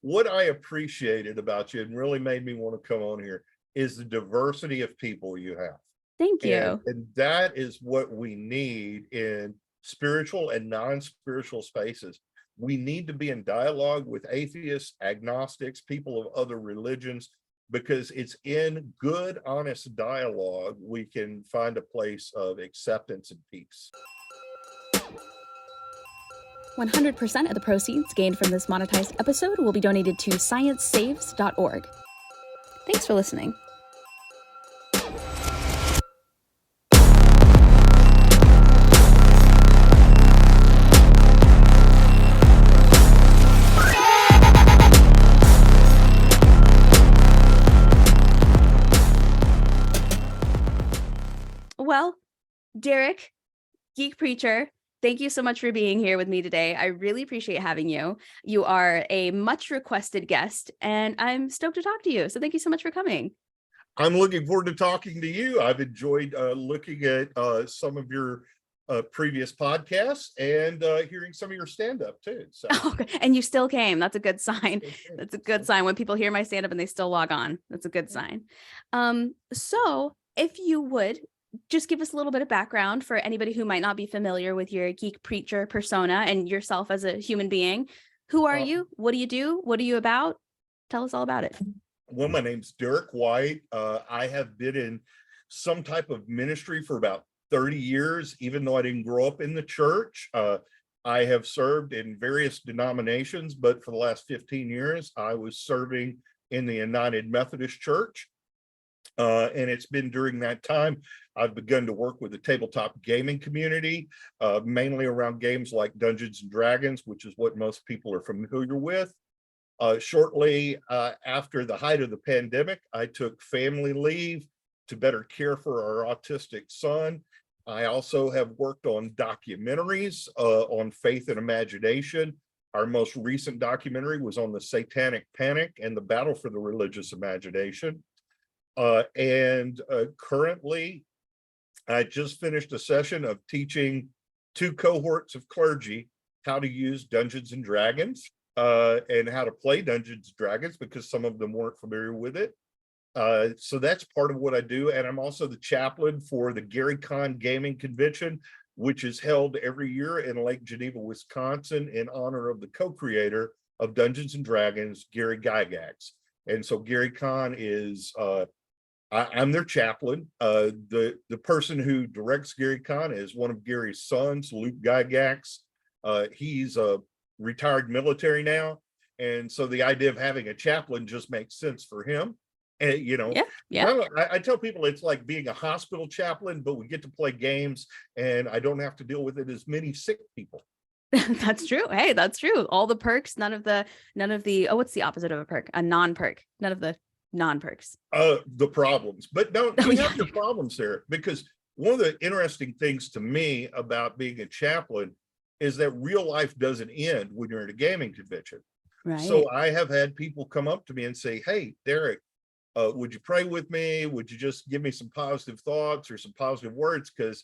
what I appreciated about you and really made me want to come on here is the diversity of people you have. Thank you. And that is what we need in spiritual and non-spiritual spaces. We need to be in dialogue with atheists, agnostics, people of other religions, because it's in good, honest dialogue we can find a place of acceptance and peace. 100% of the proceeds gained from this monetized episode will be donated to sciencesaves.org. Thanks for listening. Well, Derek, Geekpreacher, thank you so much for being here with me today. I really appreciate having you. You are a much requested guest, and I'm stoked to talk to you. So thank you so much for coming. I'm looking forward to talking to you. I've enjoyed looking at some of your previous podcasts and hearing some of your stand-up too. So. Okay. And you still came. That's a good sign. That's a good sign when people hear my stand-up and they still log on. That's a good sign. So if you would just give us a little bit of background for anybody who might not be familiar with your Geekpreacher persona and yourself as a human being. Who are you? What do you do? What are you about? Tell us all about it. Well, my name's Derek White. I have been in some type of ministry for about 30 years, even though I didn't grow up in the church. I have served in various denominations, but for the last 15 years, I was serving in the United Methodist Church. And it's been during that time I've begun to work with the tabletop gaming community, mainly around games like Dungeons and Dragons, which is what most people are familiar with. Shortly after the height of the pandemic, I took family leave to better care for our autistic son. I also have worked on documentaries on faith and imagination. Our most recent documentary was on the Satanic Panic and the battle for the religious imagination. Currently, I just finished a session of teaching 2 cohorts of clergy how to use Dungeons and Dragons and how to play Dungeons and Dragons, because some of them weren't familiar with it. So that's part of what I do. And I'm also the chaplain for the Gary Con Gaming Convention, which is held every year in Lake Geneva, Wisconsin, in honor of the co-creator of Dungeons and Dragons, Gary Gygax. And so Gary Con is I'm their chaplain. The person who directs Gary Con is one of Gary's sons, Luke Gygax. He's a retired military now, and so the idea of having a chaplain just makes sense for him. And I tell people it's like being a hospital chaplain, but we get to play games, and I don't have to deal with it as many sick people. That's true. Hey, that's true. All the perks, none of the what's the opposite of a perk? A non-perk. None of the non-perks. The problems, but no, you have your problems there, because one of the interesting things to me about being a chaplain is that real life doesn't end when you're at a gaming convention. Right. So I have had people come up to me and say, "Hey, Derek, would you pray with me? Would you just give me some positive thoughts or some positive words? Because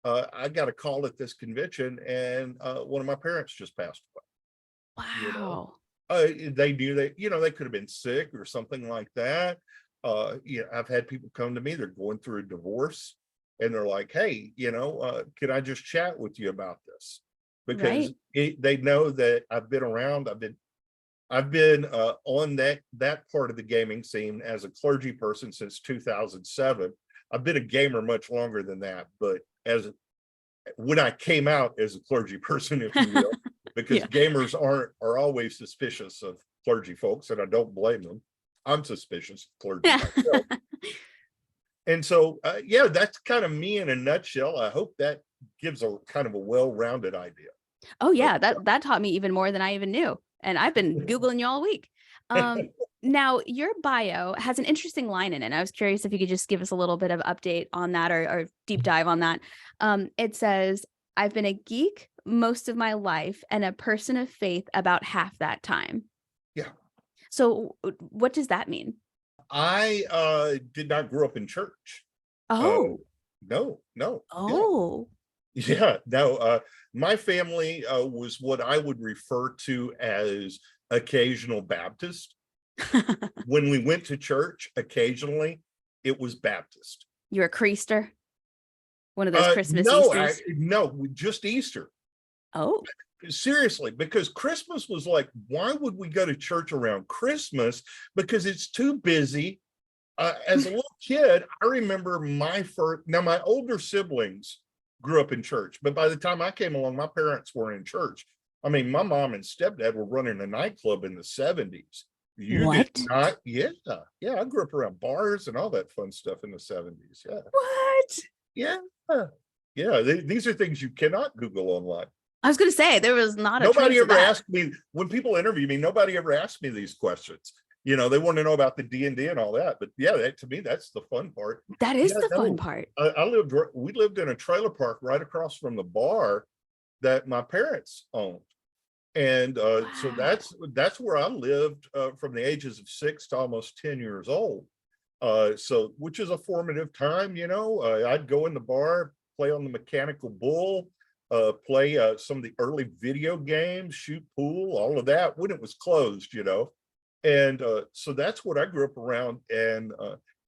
I got a call at this convention, and one of my parents just passed away." Wow. They knew that, they could have been sick or something like that. I've had people come to me, they're going through a divorce, and they're like, "Hey, can I just chat with you about this?" Because they know that I've been around. I've been on that part of the gaming scene as a clergy person since 2007. I've been a gamer much longer than that, but when I came out as a clergy person, if you will, because gamers are always suspicious of clergy folks, and I don't blame them. I'm suspicious of clergy myself. And so, that's kind of me in a nutshell. I hope that gives a kind of a well-rounded idea. Oh yeah, that taught me even more than I even knew. And I've been Googling you all week. Now, your bio has an interesting line in it. I was curious if you could just give us a little bit of update on that, or deep dive on that. It says, "I've been a geek most of my life and a person of faith about half that time." Yeah. So what does that mean? I did not grow up in church. Oh. No. Oh. Yeah, no. My family was what I would refer to as occasional Baptist. When we went to church, occasionally it was Baptist. You're a creaster? One of those Christmas No, Easters? no, just Easter. Oh, Seriously, because Christmas was like, why would we go to church around Christmas? Because it's too busy. As a little kid, I remember my older siblings grew up in church, but by the time I came along, my parents weren't in church. I mean, my mom and stepdad were running a nightclub in the 70s. You did what? not, yeah. I grew up around bars and all that fun stuff in the 70s. Yeah. What? Yeah. These are things you cannot Google online. I was going to say, there was not a Nobody trace of ever that. asked me, when people interview me, nobody ever asked me these questions. You know, they want to know about the D&D and all that. But yeah, to me, that's the fun part. That is the fun part. We lived in a trailer park right across from the bar that my parents owned. And so that's where I lived from the ages of 6 to almost 10 years old. So which is a formative time, you know. I'd go in the bar, play on the mechanical bull, play some of the early video games, shoot pool, all of that when it was closed, you know. And so that's what I grew up around. And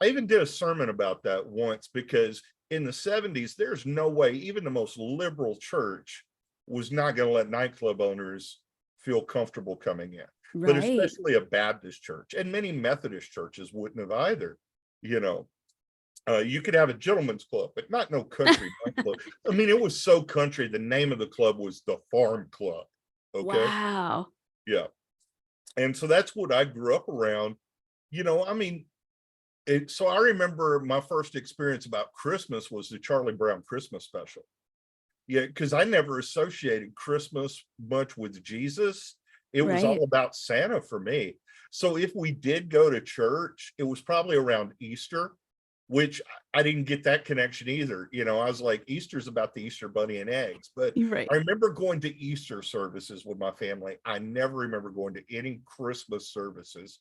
I even did a sermon about that once, because in the 70s, there's no way even the most liberal church was not going to let nightclub owners feel comfortable coming in. But especially a Baptist church, and many Methodist churches wouldn't have either. You know, you could have a gentleman's club, but not no country nightclub. I mean, it was so country. The name of the club was the Farm Club. Okay. Wow. Yeah. And so that's what I grew up around. You know, I mean, so I remember my first experience about Christmas was the Charlie Brown Christmas special. Yeah, because I never associated Christmas much with Jesus. It was all about Santa for me. So if we did go to church, it was probably around Easter, which I didn't get that connection either. You know, I was like, Easter's about the Easter bunny and eggs. But I remember going to Easter services with my family. I never remember going to any Christmas services.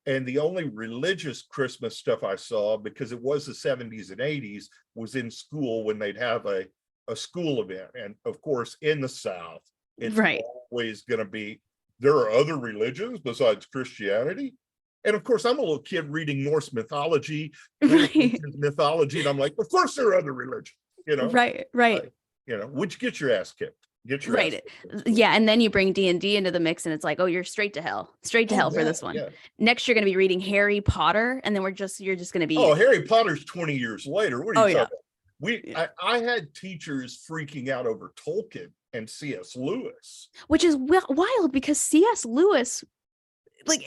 And the only religious Christmas stuff I saw, because it was the 70s and 80s, was in school when they'd have a school event. And of course, in the South, it's always going to be, there are other religions besides Christianity. And of course, I'm a little kid reading Norse mythology, mythology, and I'm like, of course there are other religions, you know? You know, which get your ass kicked. Get your ass kicked. Yeah, and then you bring D&D into the mix, and it's like, oh, you're straight to hell for this one. Next, you're going to be reading Harry Potter, and then you're just going to be. Oh, Harry Potter's 20 years later. What are you talking about? I had teachers freaking out over Tolkien and C.S. Lewis, which is wild, because C.S. Lewis, like,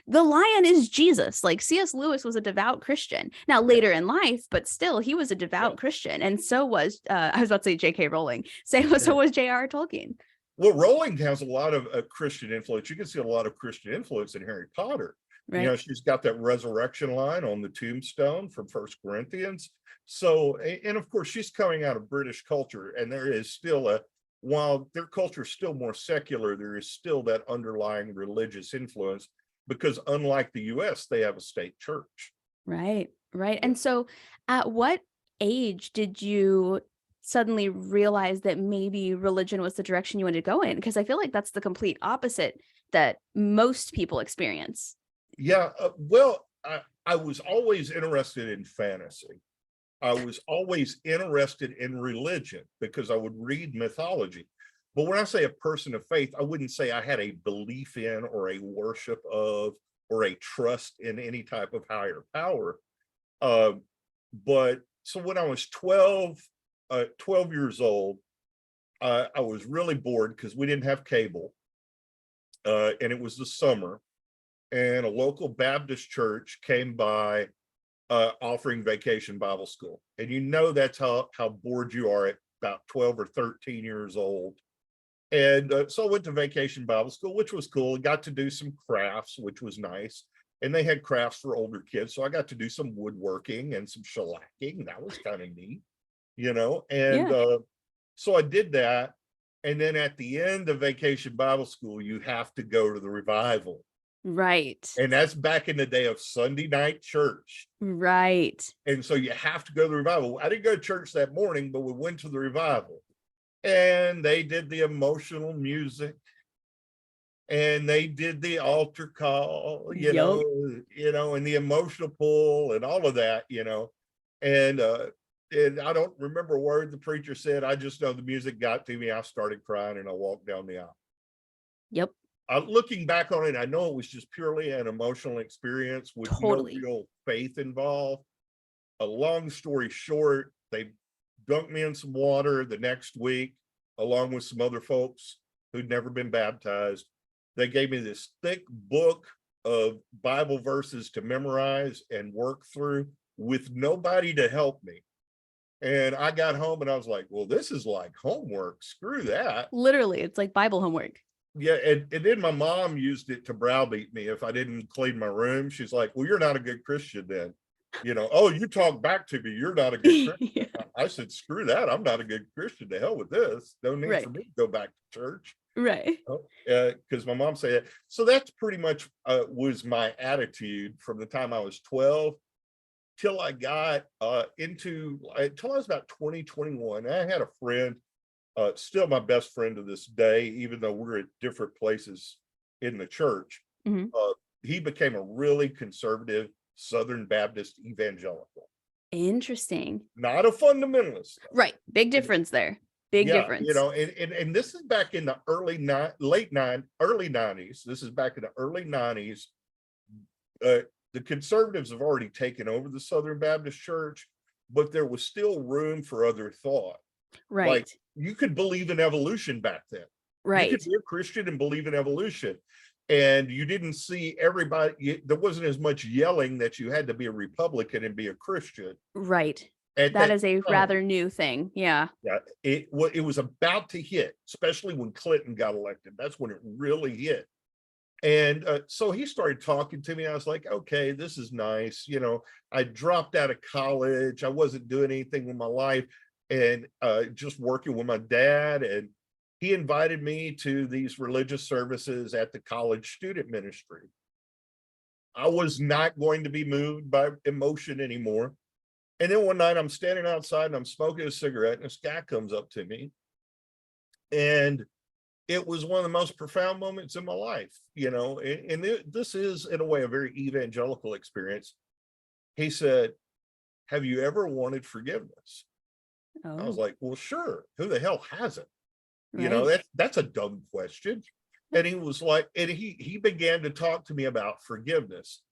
the lion is Jesus. Like, C.S. Lewis was a devout Christian. Now later in life, but still, he was a devout Christian, and so was I was about to say J.K. Rowling. So was J.R. Tolkien. Well, Rowling has a lot of Christian influence. You can see a lot of Christian influence in Harry Potter. You know, she's got that resurrection line on the tombstone from 1 Corinthians. So, and of course, she's coming out of British culture, and there is still while their culture is still more secular, there is still that underlying religious influence, because unlike the US, they have a state church. Right. And so at what age did you suddenly realize that maybe religion was the direction you wanted to go in? Because I feel like that's the complete opposite that most people experience. Yeah, well, I was always interested in fantasy. I was always interested in religion because I would read mythology. But when I say a person of faith, I wouldn't say I had a belief in or a worship of or a trust in any type of higher power. But so when I was 12 years old, I was really bored because we didn't have cable. And it was the summer, and a local Baptist church came by offering vacation Bible school. And you know, that's how bored you are at about 12 or 13 years old. And so I went to vacation Bible school, which was cool. I got to do some crafts, which was nice. And they had crafts for older kids. So I got to do some woodworking and some shellacking. That was kind of neat, you know? And so I did that. And then at the end of vacation Bible school, you have to go to the revival. Right. And that's back in the day of Sunday night church. Right. And so you have to go to the revival. I didn't go to church that morning, but we went to the revival. And they did the emotional music. and they did the altar call, Yup. and the emotional pull and all of that, and I don't remember a word the preacher said. I just know the music got to me. I started crying and I walked down the aisle. Yep. Looking back on it, I know it was just purely an emotional experience with Totally. no real faith involved. A long story short, they dunked me in some water the next week, along with some other folks who'd never been baptized. They gave me this thick book of Bible verses to memorize and work through with nobody to help me. And I got home and I was like, well, this is like homework. Screw that. Literally, it's like Bible homework. Yeah. And then my mom used it to browbeat me if I didn't clean my room. She's like, well, you're not a good Christian then. Oh, you talk back to me. You're not a good Christian. Yeah. I said, screw that. I'm not a good Christian. To hell with this. No need Right. for me to go back to church. Right. Because my mom said it. So that's pretty much was my attitude from the time I was 12 till I got till I was about 2021. I had a friend, still my best friend to this day, even though we're at different places in the church. Mhm. He became a really conservative Southern Baptist evangelical, Interesting. not a fundamentalist. Right. Big difference there. Big Yeah, difference. and this is back in the early 90s. This is back in the early 90s. The conservatives have already taken over the Southern Baptist Church, but there was still room for other thought. Right. Like you could believe in evolution back then. Right. You could be a Christian and believe in evolution. And you didn't see everybody, there wasn't as much yelling that you had to be a Republican and be a Christian. Right. At That is a time. rather new thing. Yeah. Yeah, it was about to hit, especially when Clinton got elected. That's when it really hit. And so he started talking to me. I was like, okay, this is nice. I dropped out of college. I wasn't doing anything with my life and just working with my dad. And he invited me to these religious services at the college student ministry. I was not going to be moved by emotion anymore. And then one night I'm standing outside and I'm smoking a cigarette and this guy comes up to me. And it was one of the most profound moments in my life, and this is in a way a very evangelical experience. He said, have you ever wanted forgiveness? I was Oh, like, well, sure. Who the hell hasn't? right. That's a dumb question. And he was like, and he began to talk to me about forgiveness.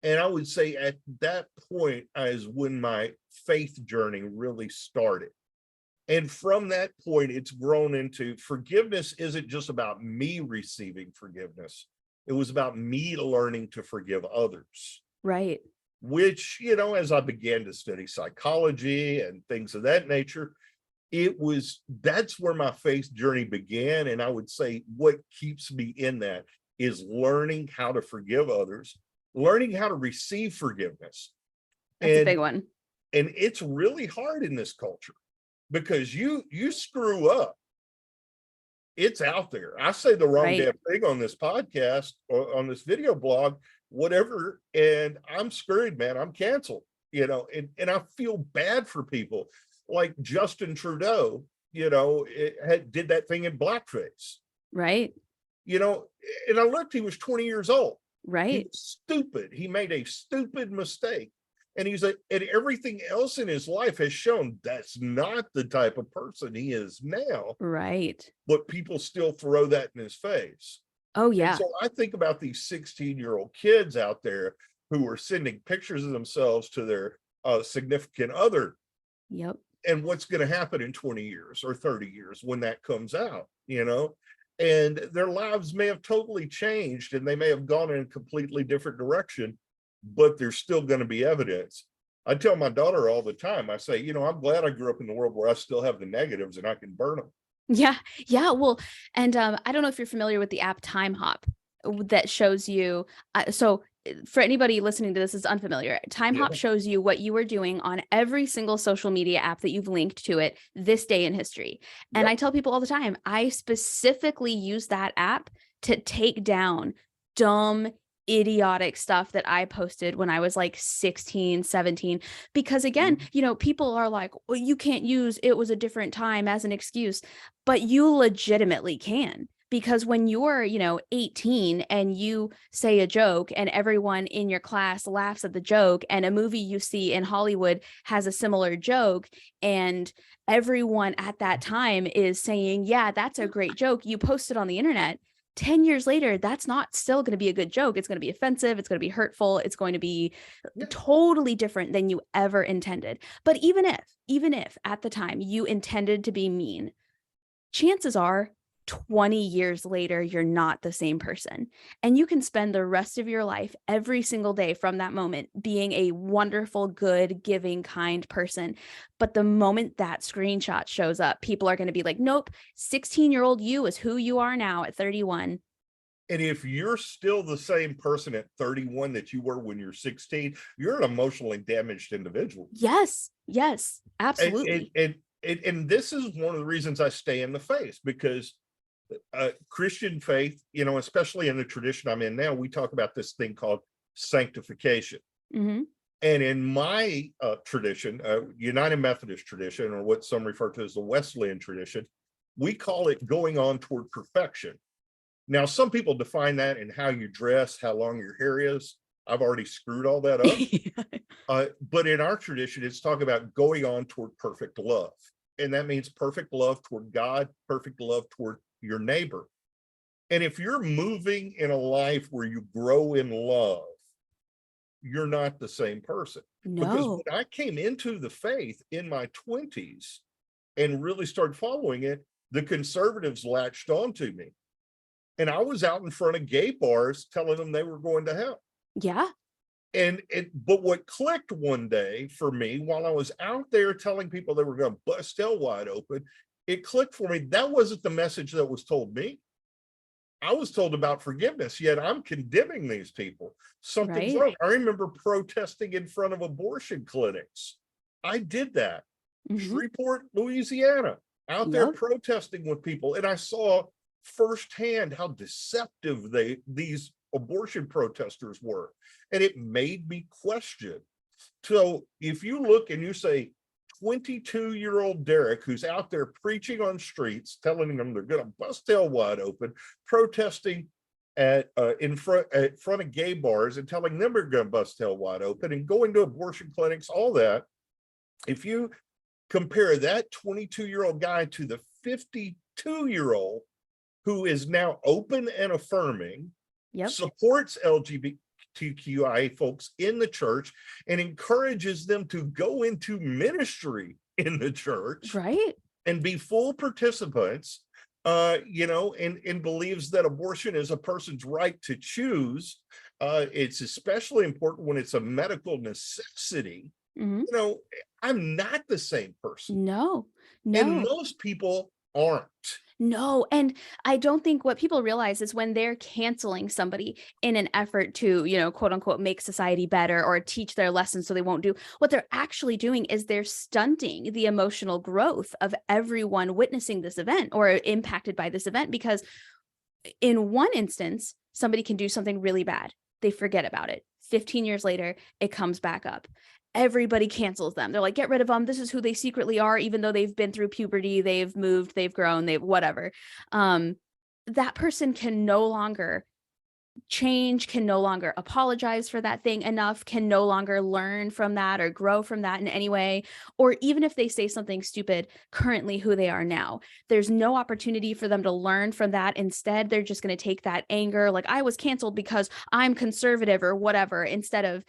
And I would say at that point is when my faith journey really started. And from that point, it's grown into forgiveness isn't just about me receiving forgiveness. It was about me learning to forgive others. Right. Which, as I began to study psychology and things of that nature, that's where my faith journey began. And I would say what keeps me in that is learning how to forgive others, learning how to receive forgiveness. That's a big one. And it's really hard in this culture. Because you screw up, it's out there. I say the wrong Right. damn thing on this podcast or on this video blog, whatever, and I'm screwed, man. I'm canceled, and I feel bad for people like Justin Trudeau, did that thing in blackface. Right. And I looked, he was 20 years old. He Right. was stupid. He made a stupid mistake. And he's like, and everything else in his life has shown that's not the type of person he is now. Right. But people still throw that in his face. Oh, And yeah. so I think about these 16-year-old kids out there who are sending pictures of themselves to their significant other. Yep. And what's going to happen in 20 years or 30 years when that comes out, and their lives may have totally changed and they may have gone in a completely different direction, but there's still going to be evidence. I tell my daughter all the time, I say, I'm glad I grew up in the world where I still have the negatives and I can burn them. Yeah. Yeah. Well, and I don't know if you're familiar with the app Time Hop that shows you. So for anybody listening to this is unfamiliar, Time Hop shows you what you were doing on every single social media app that you've linked to it this day in history. And I tell people all the time, I specifically use that app to take down dumb, idiotic stuff that I posted when I was like 16, 17, because again, people are like, well, you can't use it was a different time as an excuse, but you legitimately can, because when you're, 18 and you say a joke and everyone in your class laughs at the joke, and a movie you see in Hollywood has a similar joke, and everyone at that time is saying, yeah, that's a great joke, you post it on the internet. 10 years later, that's not still going to be a good joke. It's going to be offensive. It's going to be hurtful. It's going to be totally different than you ever intended. But even if at the time you intended to be mean, chances are 20 years later, you're not the same person. And you can spend the rest of your life every single day from that moment being a wonderful, good, giving, kind person. But the moment that screenshot shows up, people are going to be like, nope, 16-year-old you is who you are now at 31. And if you're still the same person at 31 that you were when you're 16, you're an emotionally damaged individual. Yes, absolutely. And this is one of the reasons I stay in the faith, because Christian faith, especially in the tradition I'm in now, we talk about this thing called sanctification. Mm-hmm. And in my tradition, United Methodist tradition, or what some refer to as the Wesleyan tradition, we call it going on toward perfection. Now, some people define that in how you dress, how long your hair is. I've already screwed all that up. But in our tradition, it's talking about going on toward perfect love. And that means perfect love toward God, perfect love toward your neighbor. And if you're moving in a life where you grow in love, you're not the same person. No. Because when I came into the faith in my 20s and really started following it, the conservatives latched onto me. And I was out in front of gay bars telling them they were going to hell. Yeah. But what clicked one day for me, while I was out there telling people they were going to bust hell wide open, it clicked for me. That wasn't the message that was told me. I was told about forgiveness, yet I'm condemning these people. Something's wrong. I remember protesting in front of abortion clinics. I did that. Shreveport, Louisiana, out there protesting with people. And I saw firsthand how deceptive these abortion protesters were. And it made me question. So if you look and you say, 22-year-old Derek, who's out there preaching on streets, telling them they're going to bust hell wide open, protesting in front of gay bars and telling them they're going to bust hell wide open, and going to abortion clinics, all that. If you compare that 22-year-old guy to the 52-year-old who is now open and affirming, supports LGBTQIA folks in the church, and encourages them to go into ministry in the church, right, and be full participants, and believes that abortion is a person's right to choose. It's especially important when it's a medical necessity. I'm not the same person. No. And most people aren't. No. And I don't think what people realize is when they're canceling somebody in an effort to, quote unquote, make society better or teach their lessons so they won't do, what they're actually doing is they're stunting the emotional growth of everyone witnessing this event or impacted by this event. Because in one instance, somebody can do something really bad. They forget about it. 15 years later, it comes back up. Everybody cancels them. They're like, get rid of them. This is who they secretly are, even though they've been through puberty, they've moved, they've grown, they've whatever. That person can no longer change, can no longer apologize for that thing enough, can no longer learn from that or grow from that in any way. Or even if they say something stupid, currently who they are now, there's no opportunity for them to learn from that. Instead, they're just going to take that anger, like I was canceled because I'm conservative or whatever, instead of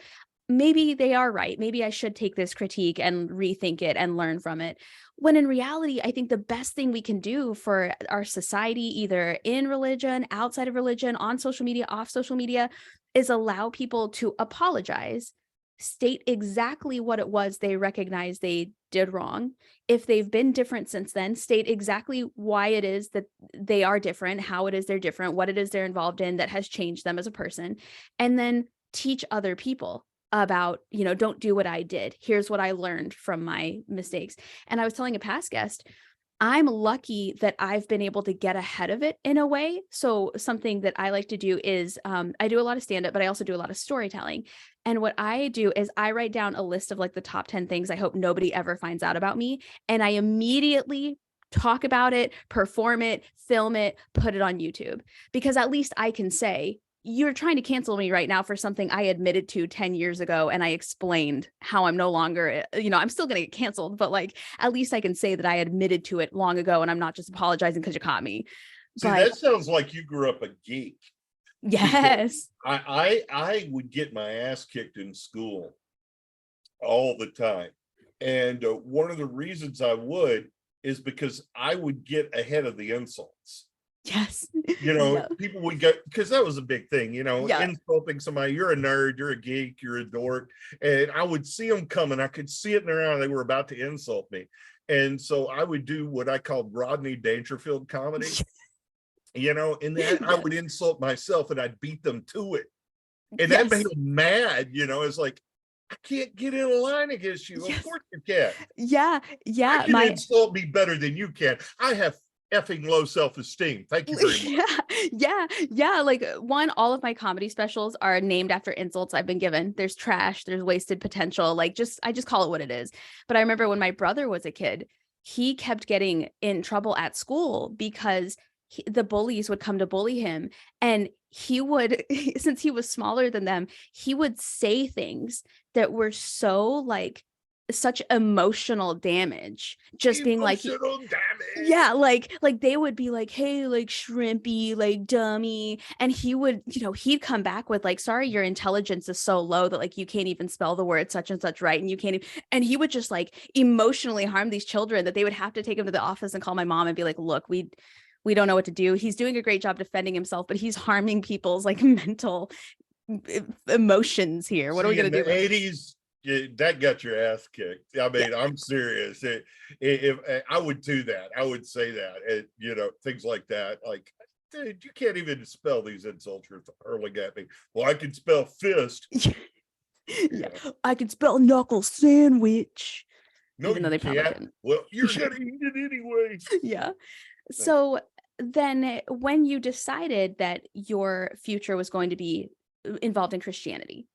maybe they are right. Maybe I should take this critique and rethink it and learn from it. When in reality, I think the best thing we can do for our society, either in religion, outside of religion, on social media, off social media, is allow people to apologize, state exactly what it was they recognize they did wrong. If they've been different since then, state exactly why it is that they are different, how it is they're different, what it is they're involved in that has changed them as a person, and then teach other people about, don't do what I did. Here's what I learned from my mistakes. And I was telling a past guest, I'm lucky that I've been able to get ahead of it in a way. So something that I like to do is I do a lot of stand-up, but I also do a lot of storytelling. And what I do is I write down a list of like the top 10 things I hope nobody ever finds out about me. And I immediately talk about it, perform it, film it, put it on YouTube, because at least I can say, you're trying to cancel me right now for something I admitted to 10 years ago. And I explained how I'm no longer, I'm still going to get canceled, but like, at least I can say that I admitted to it long ago and I'm not just apologizing because you caught me. See, But that sounds like you grew up a geek. yes. I would get my ass kicked in school all the time. And one of the reasons I would is because I would get ahead of the insults. Yes. Yeah. People would get, because that was a big thing, Yeah. insulting somebody. You're a nerd, you're a geek, you're a dork. And I would see them coming. I could see it in their eye. They were about to insult me. And so I would do what I called Rodney Dangerfield comedy, and then I would insult myself and I'd beat them to it. And that made them mad, it's like, I can't get in a line against you. Of course you can. Yeah. You can insult me better than you can. I have effing low self-esteem. Thank you very much. Yeah. Like all of my comedy specials are named after insults I've been given. There's trash, there's wasted potential. I just call it what it is. But I remember when my brother was a kid, he kept getting in trouble at school because the bullies would come to bully him, and he would, since he was smaller than them, he would say things that were so such emotional damage, just being like, yeah, like they would be like, hey, like shrimpy, like dummy, and he would, he'd come back with like, sorry, your intelligence is so low that like you can't even spell the word such and such right, and you can't even, and he would just like emotionally harm these children that they would have to take him to the office and call my mom and be like, look, we don't know what to do. He's doing a great job defending himself, but he's harming people's like mental emotions here. What are we gonna do? In the 80s, that got your ass kicked. I mean, I'm serious. If I would do that, I would say that, things like that. Like, dude, you can't even spell these insults you're hurling at me. Well, I can spell fist. Yeah, I can spell knuckle sandwich. No, even though they probably can't. couldn't. Well, you're gonna eat it anyway. Yeah. So then when you decided that your future was going to be involved in Christianity,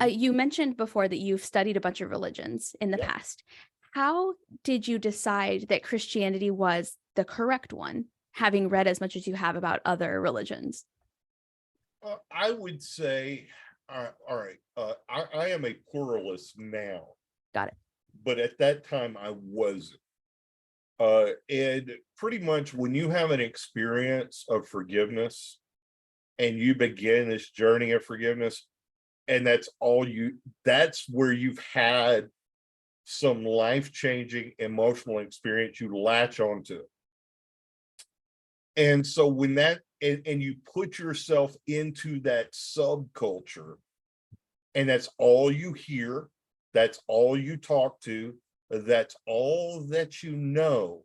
you mentioned before that you've studied a bunch of religions in the past. How did you decide that Christianity was the correct one, having read as much as you have about other religions? I would say, all right, I am a pluralist now. Got it. But at that time, I wasn't. And pretty much when you have an experience of forgiveness and you begin this journey of forgiveness, and that's where you've had some life-changing emotional experience, you latch onto it. And so when and you put yourself into that subculture, and that's all you hear, that's all you talk to, that's all that you know,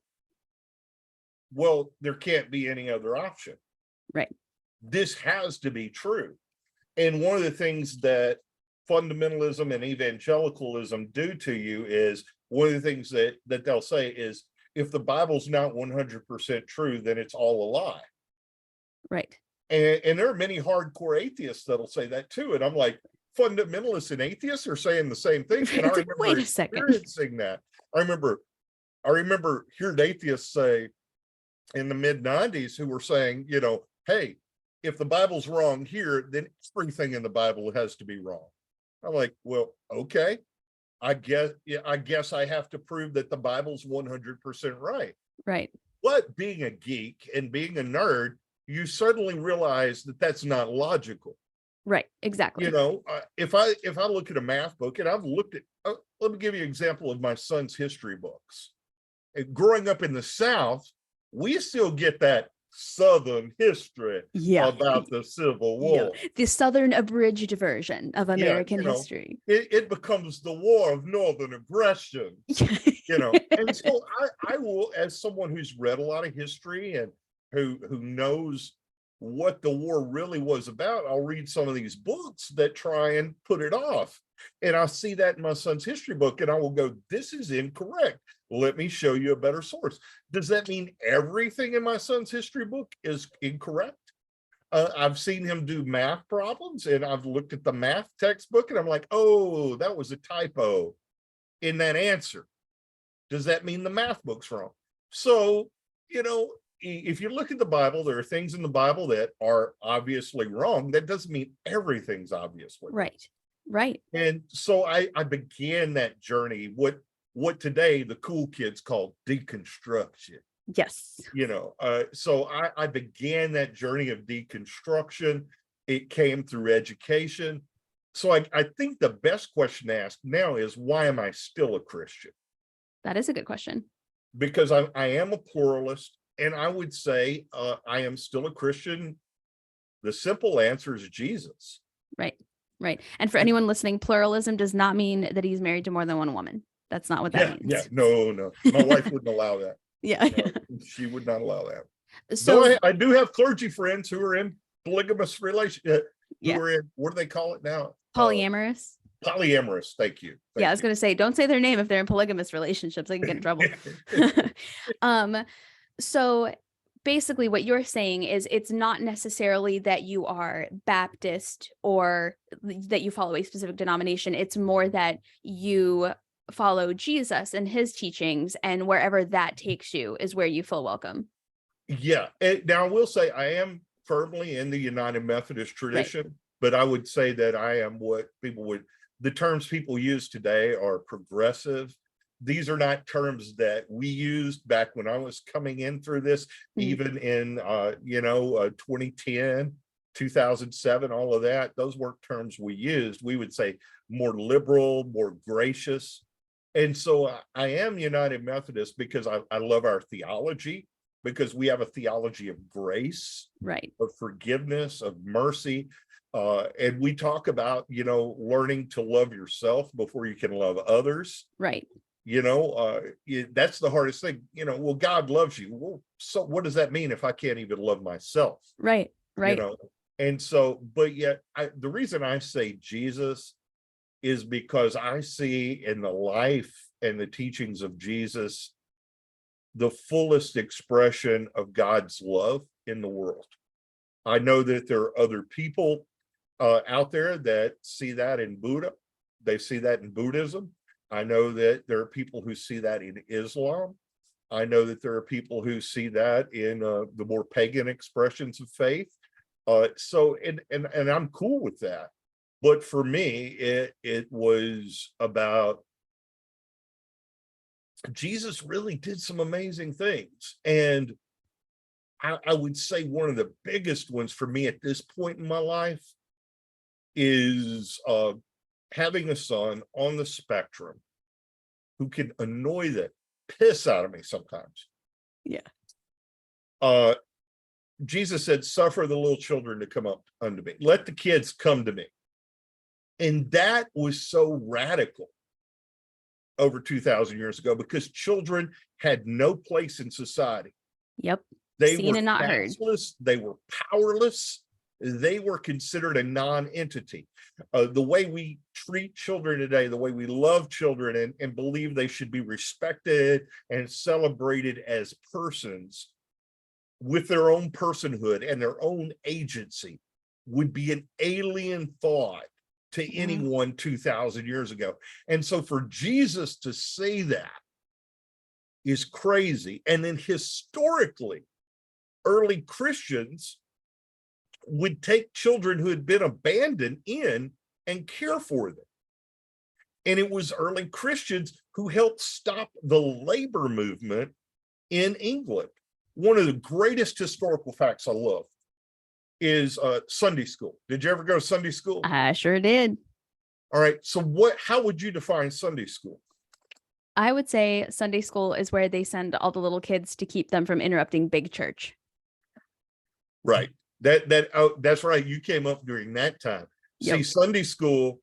well, there can't be any other option. Right. This has to be true. And one of the things that fundamentalism and evangelicalism do to you is, one of the things that they'll say is, if the Bible's not 100% true, then it's all a lie. Right. And there are many hardcore atheists that'll say that too. And I'm like, fundamentalists and atheists are saying the same thing. And I remember Wait a second. experiencing that. I remember hearing atheists say in the mid-90s who were saying, hey, if the Bible's wrong here, then everything in the Bible has to be wrong. I'm like, well, okay. I guess I have to prove that the Bible's 100% right. Right. But being a geek and being a nerd, you suddenly realize that that's not logical. Right. Exactly. If I look at a math book, and I've looked at, let me give you an example of my son's history books. Growing up in the South, we still get that Southern history about the Civil War. Yeah. The Southern abridged version of American history. It becomes the War of Northern Aggression, And so I will, as someone who's read a lot of history and who knows what the war really was about, I'll read some of these books that try and put it off. And I see that in my son's history book, and I will go, this is incorrect. Let me show you a better source. Does that mean everything in my son's history book is incorrect? I've seen him do math problems, and I've looked at the math textbook, and I'm like, oh, that was a typo in that answer. Does that mean the math book's wrong? So, if you look at the Bible, there are things in the Bible that are obviously wrong. That doesn't mean everything's obviously wrong. Right. And so I began that journey, what today the cool kids call deconstruction. Yes. So I began that journey of deconstruction. It came through education. So I think the best question to ask now is, why am I still a Christian? That is a good question. Because I am a pluralist, and I would say I am still a Christian. The simple answer is Jesus. Right. And for anyone listening, pluralism does not mean that he's married to more than one woman. That's not what that means. Yeah, no. My wife wouldn't allow that. Yeah. She would not allow that. So Though I do have clergy friends who are in polygamous relationships, who are in, what do they call it now? Polyamorous. Polyamorous. Thank you. I was going to say, don't say their name if they're in polygamous relationships. They can get in trouble. So basically what you're saying is it's not necessarily that you are Baptist or that you follow a specific denomination. It's more that you follow Jesus and his teachings, and wherever that takes you is where you feel welcome. Yeah. Now I will say I am firmly in the United Methodist tradition, but I would say that I am what the terms people use today are progressive. These are not terms that we used back when I was coming in through this, even in 2010, 2007, all of that. Those weren't terms we used. We would say more liberal, more gracious. And so I am United Methodist because I love our theology, because we have a theology of grace, of forgiveness, of mercy. And we talk about, learning to love yourself before you can love others. That's the hardest thing. Well, God loves you. Well, so what does that mean if I can't even love myself? Right. And so, but yet the reason I say Jesus is because I see in the life and the teachings of Jesus the fullest expression of God's love in the world. I know that there are other people out there that see that in Buddha. They see that in Buddhism. I know that there are people who see that in Islam. I know that there are people who see that in the more pagan expressions of faith. So I'm cool with that. But for me, it was about Jesus really did some amazing things. And I would say one of the biggest ones for me at this point in my life is having a son on the spectrum who can annoy the piss out of me sometimes. Jesus said, suffer the little children to come up unto me. Let the kids come to me. And that was so radical over 2,000 years ago, because children had no place in society. They Seen were and not fatherless, they were powerless, they were considered a non-entity. The way we treat children today, the way we love children and believe they should be respected and celebrated as persons with their own personhood and their own agency, would be an alien thought to anyone 2,000 years ago. And so for Jesus to say that is crazy. And then historically, early Christians would take children who had been abandoned in and care for them. And it was early Christians who helped stop the labor movement in England. One of the greatest historical facts I love is Sunday school. Did you ever go to Sunday school? I sure did. All right. So how would you define Sunday school? I would say Sunday school is where they send all the little kids to keep them from interrupting big church. Right. That's right. You came up during that time. See, Sunday school,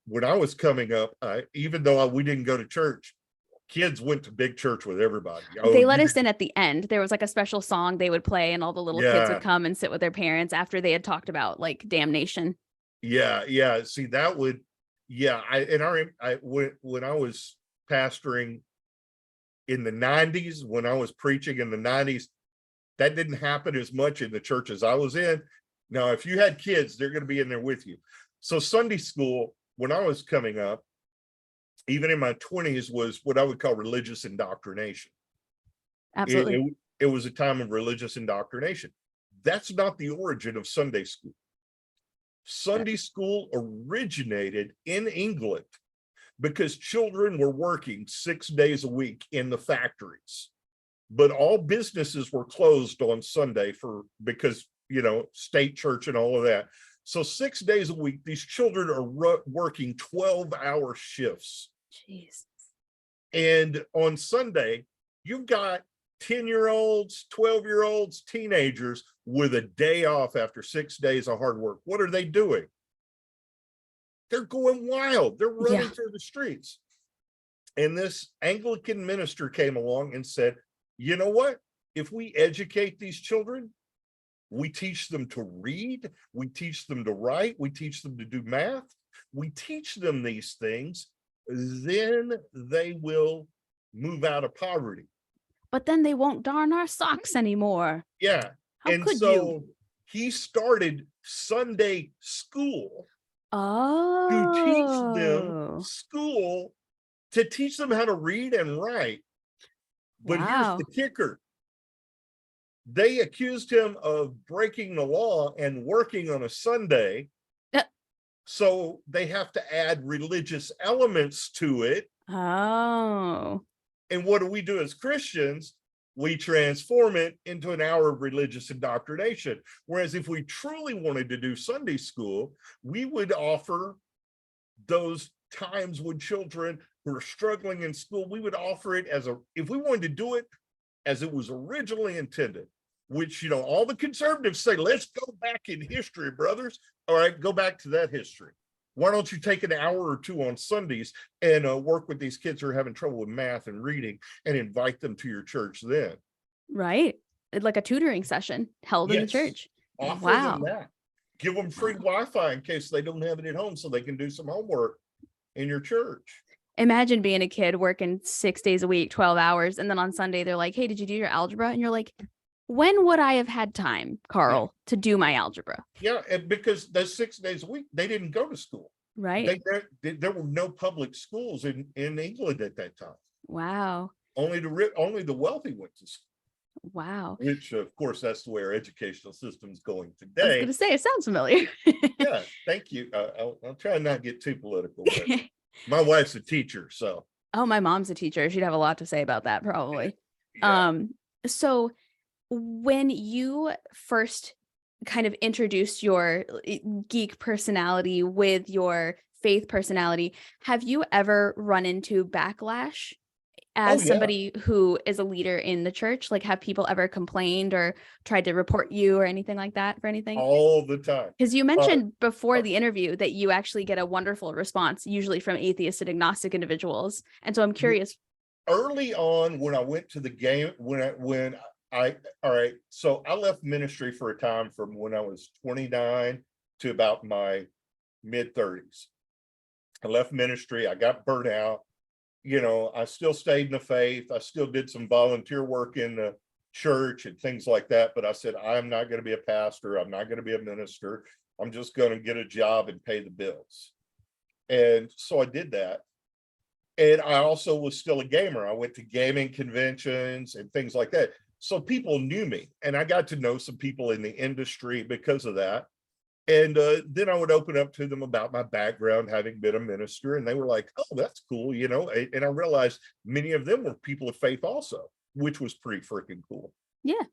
when I was coming up, even though we didn't go to church, kids went to big church with everybody. They let us in at the end. There was like a special song they would play, and all the little kids would come and sit with their parents after they had talked about like damnation. Yeah. See, that would, when I was pastoring in the 90s, when I was preaching in the 90s, that didn't happen as much in the churches I was in. Now, if you had kids, they're going to be in there with you. So Sunday school, when I was coming up, even in my 20s, was what I would call religious indoctrination. Absolutely. It was a time of religious indoctrination. That's not the origin of Sunday school. Sunday school originated in England because children were working 6 days a week in the factories, but all businesses were closed on Sunday because state church and all of that. So 6 days a week, these children are working 12-hour shifts. Jeez. And on Sunday, you've got 10-year-olds, 12-year-olds, teenagers with a day off after 6 days of hard work. What are they doing? They're going wild. They're running through the streets. And this Anglican minister came along and said, you know what? If we educate these children, we teach them to read, we teach them to write, we teach them to do math, we teach them these things, then they will move out of poverty. But then they won't darn our socks anymore. Yeah. How and could so you? he started Sunday school Oh. to teach them how to read and write. But here's the kicker. They accused him of breaking the law and working on a Sunday. So they have to add religious elements to it. Oh. And what do we do as Christians? We transform it into an hour of religious indoctrination. Whereas if we truly wanted to do Sunday school, we would offer those times when children who are struggling in school, we would offer it if we wanted to do it as it was originally intended, which, all the conservatives say, let's go back in history, brothers. All right, go back to that history. Why don't you take an hour or two on Sundays and work with these kids who are having trouble with math and reading and invite them to your church then? Right. Like a tutoring session held in the church. Offer them that. Give them free Wi-Fi in case they don't have it at home so they can do some homework in your church. Imagine being a kid working 6 days a week, 12 hours. And then on Sunday, they're like, hey, did you do your algebra? And you're like, when would I have had time, Carl, to do my algebra? Yeah, and because those 6 days a week, they didn't go to school. Right. There were no public schools in England at that time. Wow. Only the wealthy went to school. Wow. Which, of course, that's the way our educational system's going today. I was going to say, it sounds familiar. Yeah, thank you. I'll try and not get too political. But my wife's a teacher, so. Oh, my mom's a teacher. She'd have a lot to say about that, probably. Yeah. So when you first kind of introduced your geek personality with your faith personality, have you ever run into backlash as somebody who is a leader in the church? Like, have people ever complained or tried to report you or anything like that for anything? All the time. Because you mentioned before the interview that you actually get a wonderful response, usually from atheist and agnostic individuals. And so I'm curious. Early on, when I went to the game, so I left ministry for a time from when I was 29 to about my mid-30s. I left ministry. I got burnt out. I still stayed in the faith. I still did some volunteer work in the church and things like that. But I said, I'm not going to be a pastor. I'm not going to be a minister. I'm just going to get a job and pay the bills. And so I did that. And I also was still a gamer. I went to gaming conventions and things like that. So people knew me, and I got to know some people in the industry because of that. And then I would open up to them about my background, having been a minister, and they were like, oh, that's cool, and I realized many of them were people of faith also, which was pretty freaking cool. Yeah.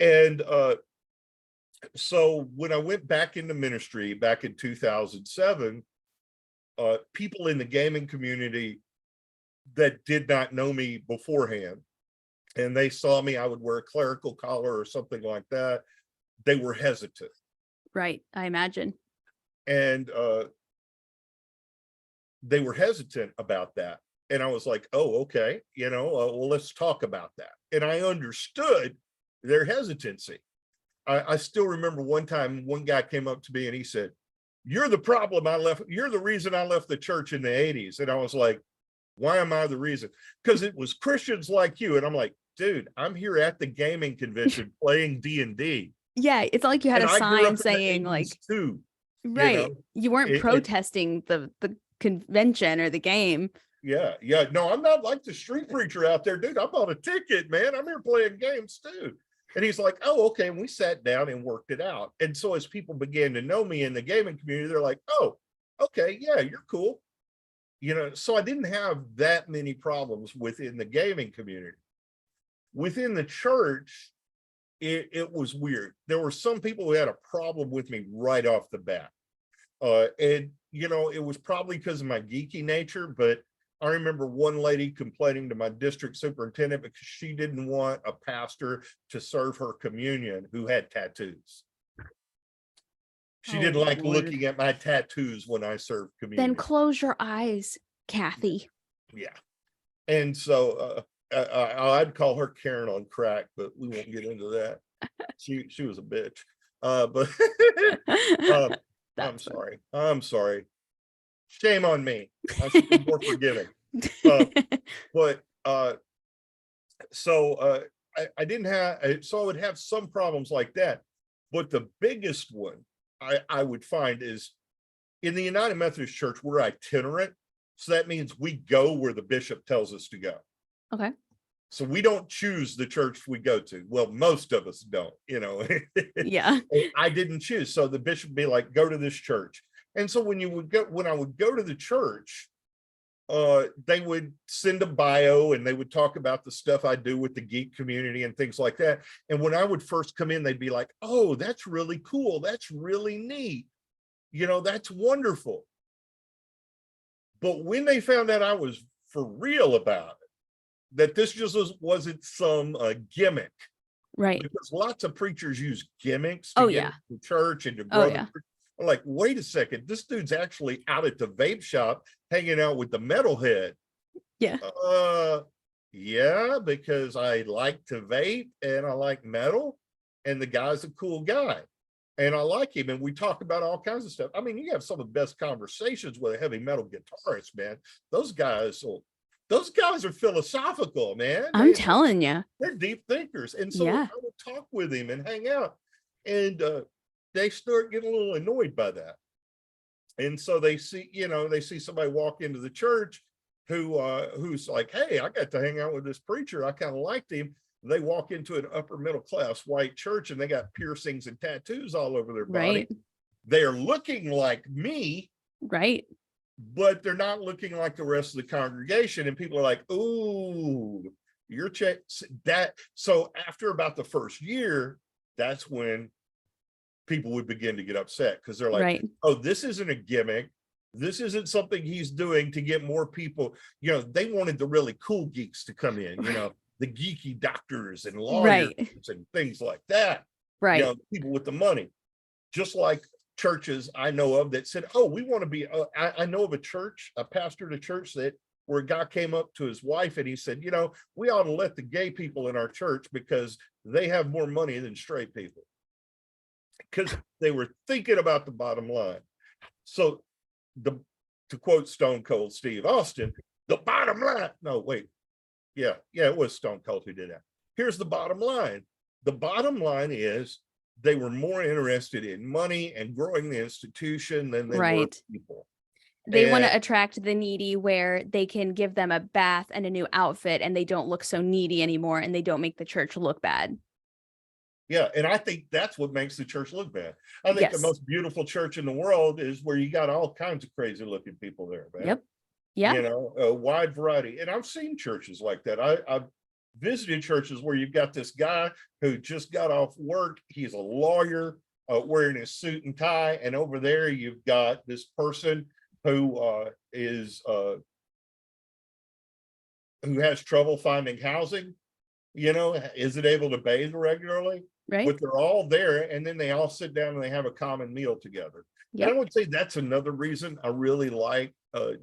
And so when I went back into ministry back in 2007, people in the gaming community that did not know me beforehand, and they saw me, I would wear a clerical collar or something like that, they were hesitant. Right, I imagine. And they were hesitant about that. And I was like, oh, okay, well, let's talk about that. And I understood their hesitancy. I still remember one time, one guy came up to me and he said, you're the problem you're the reason I left the church in the 80s. And I was like, why am I the reason? Because it was Christians like you. And I'm like, dude, I'm here at the gaming convention playing D&D. Yeah, it's not like you had a sign saying like, too, right. You weren't protesting the convention or the game. Yeah. No, I'm not like the street preacher out there, dude. I bought a ticket, man. I'm here playing games too. And he's like, oh, okay. And we sat down and worked it out. And so as people began to know me in the gaming community, they're like, oh, okay, yeah, you're cool. So I didn't have that many problems within the gaming community. Within the church, it was weird. There were some people who had a problem with me right off the bat. And it was probably because of my geeky nature, but I remember one lady complaining to my district superintendent because she didn't want a pastor to serve her communion who had tattoos. She didn't like looking at my tattoos when I served communion. Then close your eyes, Kathy. Yeah. And so I'd call her Karen on crack, but we won't get into that. She was a bitch. But I'm sorry. Shame on me. I should be more forgiving. But so I didn't have, so I would have some problems like that. But the biggest one I would find is in the United Methodist Church, we're itinerant. So that means we go where the bishop tells us to go. Okay. So we don't choose the church we go to. Well, most of us don't, Yeah. I didn't choose. So the bishop would be like, go to this church. And so when I would go to the church, they would send a bio and they would talk about the stuff I do with the geek community and things like that. And when I would first come in, they'd be like, oh, that's really cool. That's really neat. That's wonderful. But when they found out I was for real about it, that this just wasn't some gimmick. Right. Because lots of preachers use gimmicks to get into church and to grow. I'm like, wait a second, this dude's actually out at the vape shop hanging out with the metalhead. Yeah. Yeah, because I like to vape and I like metal, and the guy's a cool guy. And I like him, and we talk about all kinds of stuff. I mean, you have some of the best conversations with a heavy metal guitarist, man. Those guys are philosophical, man. I'm telling you. They're deep thinkers. And so I would talk with him and hang out. And they start getting a little annoyed by that. And so they see somebody walk into the church who's like, hey, I got to hang out with this preacher. I kind of liked him. They walk into an upper middle class white church and they got piercings and tattoos all over their body. Right. They're looking like me. Right. But they're not looking like the rest of the congregation. And people are like, ooh, you're that. So after about the first year, that's when people would begin to get upset because they're like, oh, this isn't a gimmick. This isn't something he's doing to get more people. They wanted the really cool geeks to come in, the geeky doctors and lawyers and things like that. Right. People with the money, just like churches I know of that said, oh, we want to be, I know of a pastor at a church where a guy came up to his wife and he said, we ought to let the gay people in our church because they have more money than straight people. Because they were thinking about the bottom line. So to quote Stone Cold Steve Austin, the bottom line, no, wait. Yeah, it was Stone Cold who did that. Here's the bottom line. The bottom line is they were more interested in money and growing the institution than they were people. They want to attract the needy where they can give them a bath and a new outfit and they don't look so needy anymore and they don't make the church look bad. Yeah, and I think that's what makes the church look bad. I think the most beautiful church in the world is where you got all kinds of crazy looking people there, man. Yep. Yeah. A wide variety. And I've seen churches like that. I've visited churches where you've got this guy who just got off work. He's a lawyer wearing his suit and tie. And over there, you've got this person who has trouble finding housing, isn't able to bathe regularly. Right. But they're all there. And then they all sit down and they have a common meal together. Yep. And I would say that's another reason I really like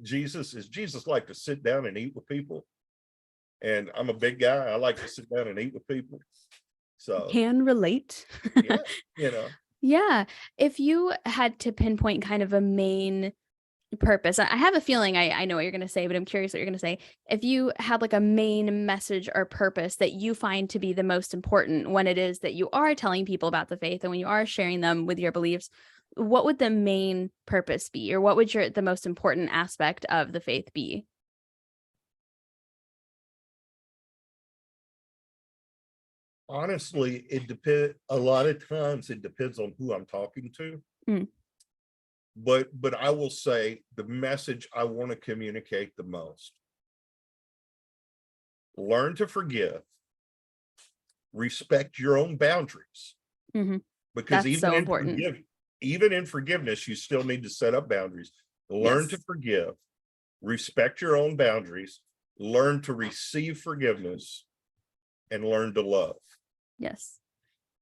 Jesus liked to sit down and eat with people. And I'm a big guy. I like to sit down and eat with people. So can relate. Yeah. Yeah. If you had to pinpoint kind of a main purpose, I have a feeling I know what you're going to say, but I'm curious what you're going to say. If you had like a main message or purpose that you find to be the most important when it is that you are telling people about the faith and when you are sharing them with your beliefs, what would the main purpose be? Or what would the most important aspect of the faith be? Honestly, it depends. A lot of times it depends on who I'm talking to. Mm. But I will say the message I want to communicate the most: learn to forgive, respect your own boundaries. Mhm. Because That's so important. even in forgiveness, you still need to set up boundaries. Learn to Yes. forgive, respect your own boundaries, learn to receive forgiveness, and learn to love. Yes.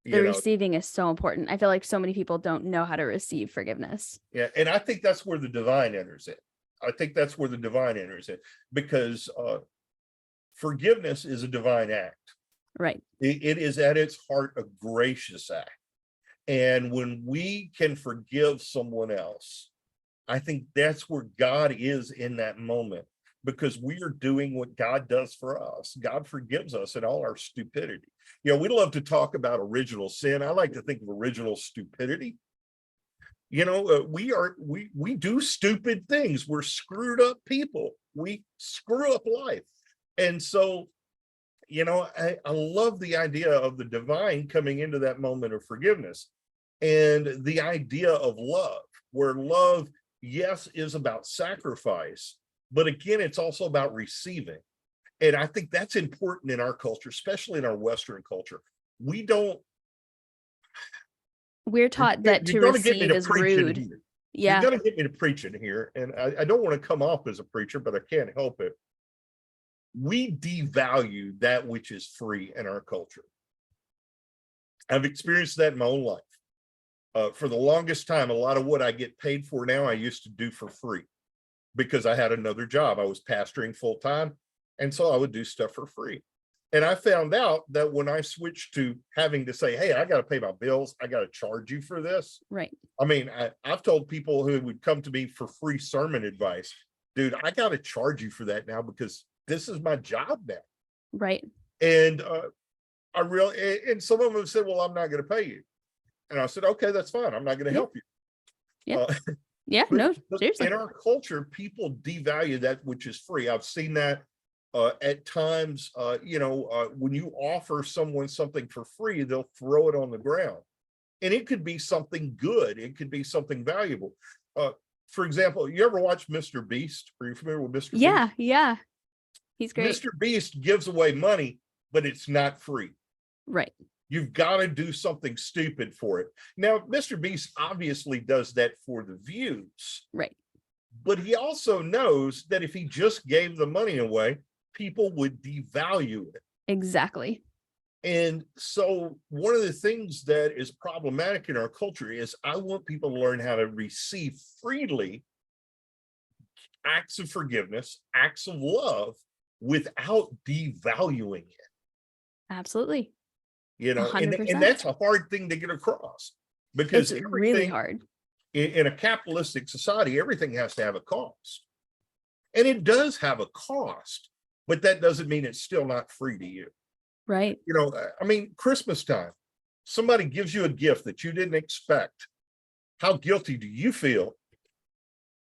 The You know, receiving is so important. I feel like so many people don't know how to receive forgiveness. yeah, and I think that's where the divine enters in. I think that's where the divine enters in, because forgiveness is a divine act. Right. It is at its heart a gracious act. And when we can forgive someone else, I think that's where God is in that moment, because we are doing what God does for us. God forgives us in all our stupidity. We love to talk about original sin. I like to think of original stupidity. We do stupid things. We're screwed up people. We screw up life. And so, I love the idea of the divine coming into that moment of forgiveness, and the idea of love, where love, yes, is about sacrifice, but again, it's also about receiving. And I think that's important in our culture, especially in our Western culture. We're taught that to you're going to get me receive to is preaching rude. here. You're Yeah. going to get me to preaching here. And I don't want to come off as a preacher, but I can't help it. We devalue that which is free in our culture. I've experienced that in my own life. For the longest time, a lot of what I get paid for now, I used to do for free because I had another job. I was pastoring full time. And so I would do stuff for free. And I found out that when I switched to having to say, hey, I got to pay my bills, I got to charge you for this. Right. I mean, I've told people who would come to me for free sermon advice, dude, I got to charge you for that now because this is my job now. Right. And and some of them have said, well, I'm not going to pay you. And I said, okay, that's fine. I'm not going to help you. Yeah. Yeah. No, But seriously. in our culture, people devalue that which is free. I've seen that at times, when you offer someone something for free, they'll throw it on the ground. And it could be something good. It could be something valuable. For example, you ever watch Mr. Beast? Are you familiar with Mr. Beast? Yeah. Yeah. He's great. Mr. Beast gives away money, but it's not free. Right. You've got to do something stupid for it. Now, Mr. Beast obviously does that for the views. Right. But he also knows that if he just gave the money away, people would devalue it. Exactly. And so one of the things that is problematic in our culture is I want people to learn how to receive freely acts of forgiveness, acts of love, without devaluing it. Absolutely. And 100%. that's a hard thing to get across, because It's really hard. In a capitalistic society, everything has to have a cost. And it does have a cost, but that doesn't mean it's still not free to you. Right. I mean, Christmas time, somebody gives you a gift that you didn't expect. How guilty do you feel?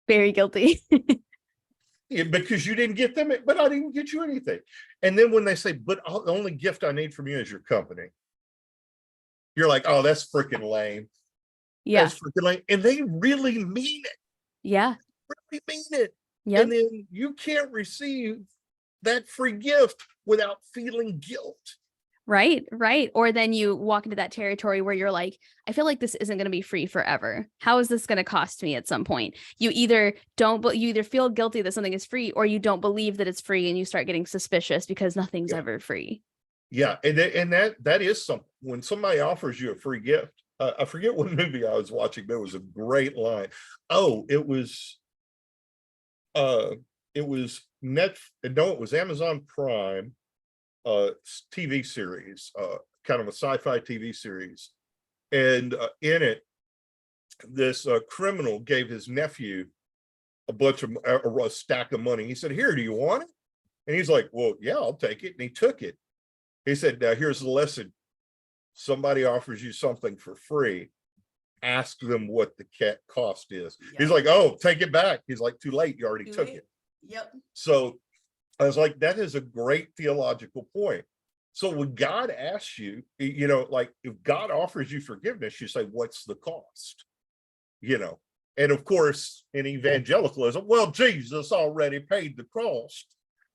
Very guilty. Because you didn't get them, but I didn't get you anything. And then when they say, but the only gift I need from you is your company, you're like, oh, that's freaking lame. Yeah. That's freaking lame. And they really mean it. Yeah. Really mean it. Yep. And then you can't receive that free gift without feeling guilt. Right. Right. Or then you walk into that territory where you're like, I feel like this isn't going to be free forever. How is this going to cost me at some point? You either feel guilty that something is free, or you don't believe that it's free and you start getting suspicious because nothing's ever free. Yeah. And that is something. When somebody offers you a free gift, I forget what movie I was watching. There was a great line. Oh, it was Amazon Prime TV series, kind of a sci-fi TV series. And in it, this criminal gave his nephew a stack of money. He said, here, do you want it? And he's like, well, yeah, I'll take it. And he took it. He said, now here's the lesson. Somebody offers you something for free, ask them what the cost is. Yep. He's like, oh, take it back. He's like, too late. You already took it. Yep. So I was like, that is a great theological point. So when God asks you, you know, like if God offers you forgiveness, you say, what's the cost? You know, and of course, in evangelicalism, well, Jesus already paid the cost.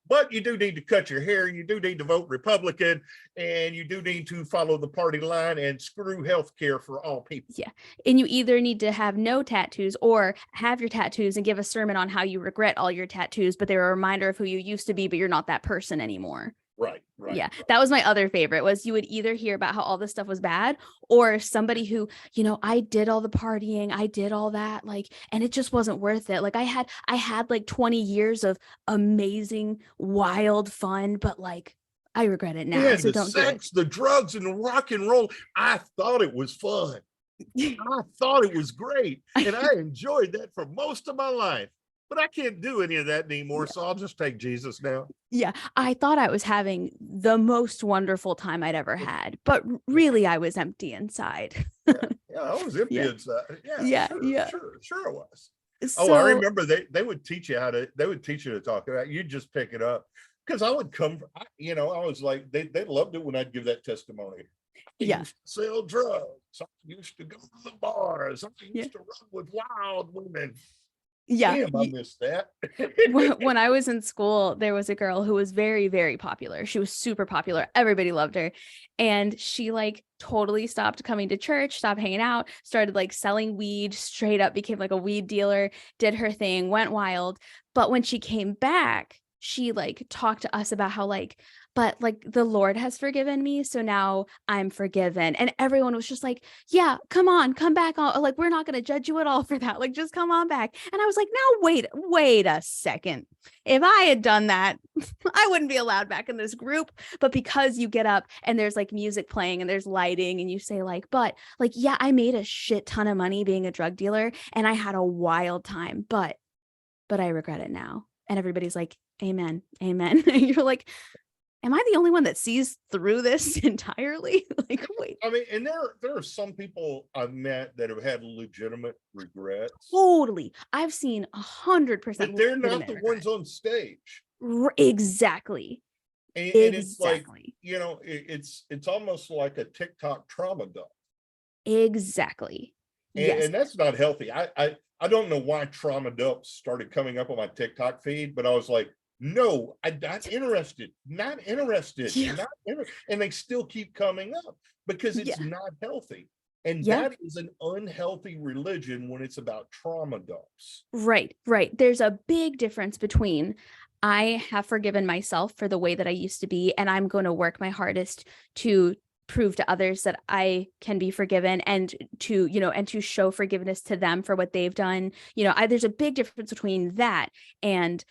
But you do need to cut your hair, you do need to vote Republican, and you do need to follow the party line and screw healthcare for all people. Yeah. And you either need to have no tattoos or have your tattoos and give a sermon on how you regret all your tattoos, but they're a reminder of who you used to be, but you're not that person anymore. Right. Yeah, that was my other favorite, was you would either hear about how all this stuff was bad, or somebody who, you know, I did all the partying, I did all that, like, and it just wasn't worth it. Like I had like 20 years of amazing, wild fun, but like I regret it now. Yeah, So the don't sex, the drugs, and the rock and roll. I thought it was fun. do it. I thought it was great. And I enjoyed that for most of my life. But I can't do any of that anymore. So I'll just take Jesus now. Yeah, I thought I was having the most wonderful time I'd ever had, but really I was empty inside. Yeah, I was empty Yeah. inside. Yeah, Sure, yeah. sure it was. So, I remember they would teach you they would teach you to talk about it. You just pick it up. Because I would come, you know, I was like, they loved it when I'd give that testimony. I Yeah. used to sell drugs. I used to go to the bars. I used Yeah. to run with wild women. yeah. Damn, I missed that. When I was in school, there was a girl who was very, very popular. She was super popular. Everybody loved her. And she like totally stopped coming to church, stopped hanging out, started like selling weed, straight up became like a weed dealer, did her thing, went wild. But when she came back, she like talked to us about how like, but like the Lord has forgiven me, so now I'm forgiven. And everyone was just like, yeah, come on, come back on. Like, we're not going to judge you at all for that. Like, just come on back. And I was like, now wait a second. If I had done that, I wouldn't be allowed back in this group. But because you get up and there's like music playing and there's lighting and you say like, but like, yeah, I made a shit ton of money being a drug dealer and I had a wild time, but I regret it now. And everybody's like, amen, amen. And you're like, am I the only one that sees through this entirely? Like, wait. I mean, and there are some people I've met that have had legitimate regrets. Totally. I've seen 100%. But they're not legitimate the regret. ones on stage. Exactly. And it's like, Exactly. you know, it's almost like a TikTok trauma dump. Exactly. Yes. And that's not healthy. I don't know why trauma dumps started coming up on my TikTok feed, but I was like, no, I'm not interested, Yeah. and they still keep coming up because it's Yeah. not healthy. And Yeah. that is an unhealthy religion when it's about trauma dumps. Right. There's a big difference between I have forgiven myself for the way that I used to be, and I'm going to work my hardest to prove to others that I can be forgiven, and to, you know, and to show forgiveness to them for what they've done. You know, there's a big difference between that and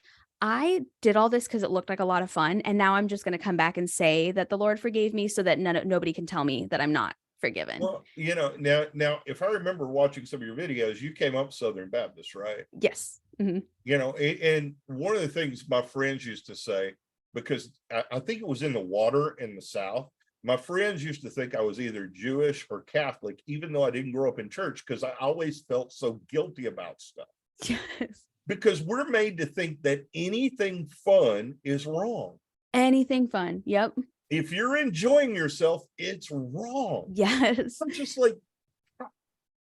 I did all this because it looked like a lot of fun. And now I'm just going to come back and say that the Lord forgave me so that nobody can tell me that I'm not forgiven. Well, you know, now, if I remember watching some of your videos, you came up Southern Baptist, right? Yes. Mm-hmm. You know, and one of the things my friends used to say, because I think it was in the water in the South, my friends used to think I was either Jewish or Catholic, even though I didn't grow up in church, because I always felt so guilty about stuff. Yes. Because we're made to think that anything fun is wrong. Anything fun. Yep. If you're enjoying yourself, it's wrong. Yes. I'm just like,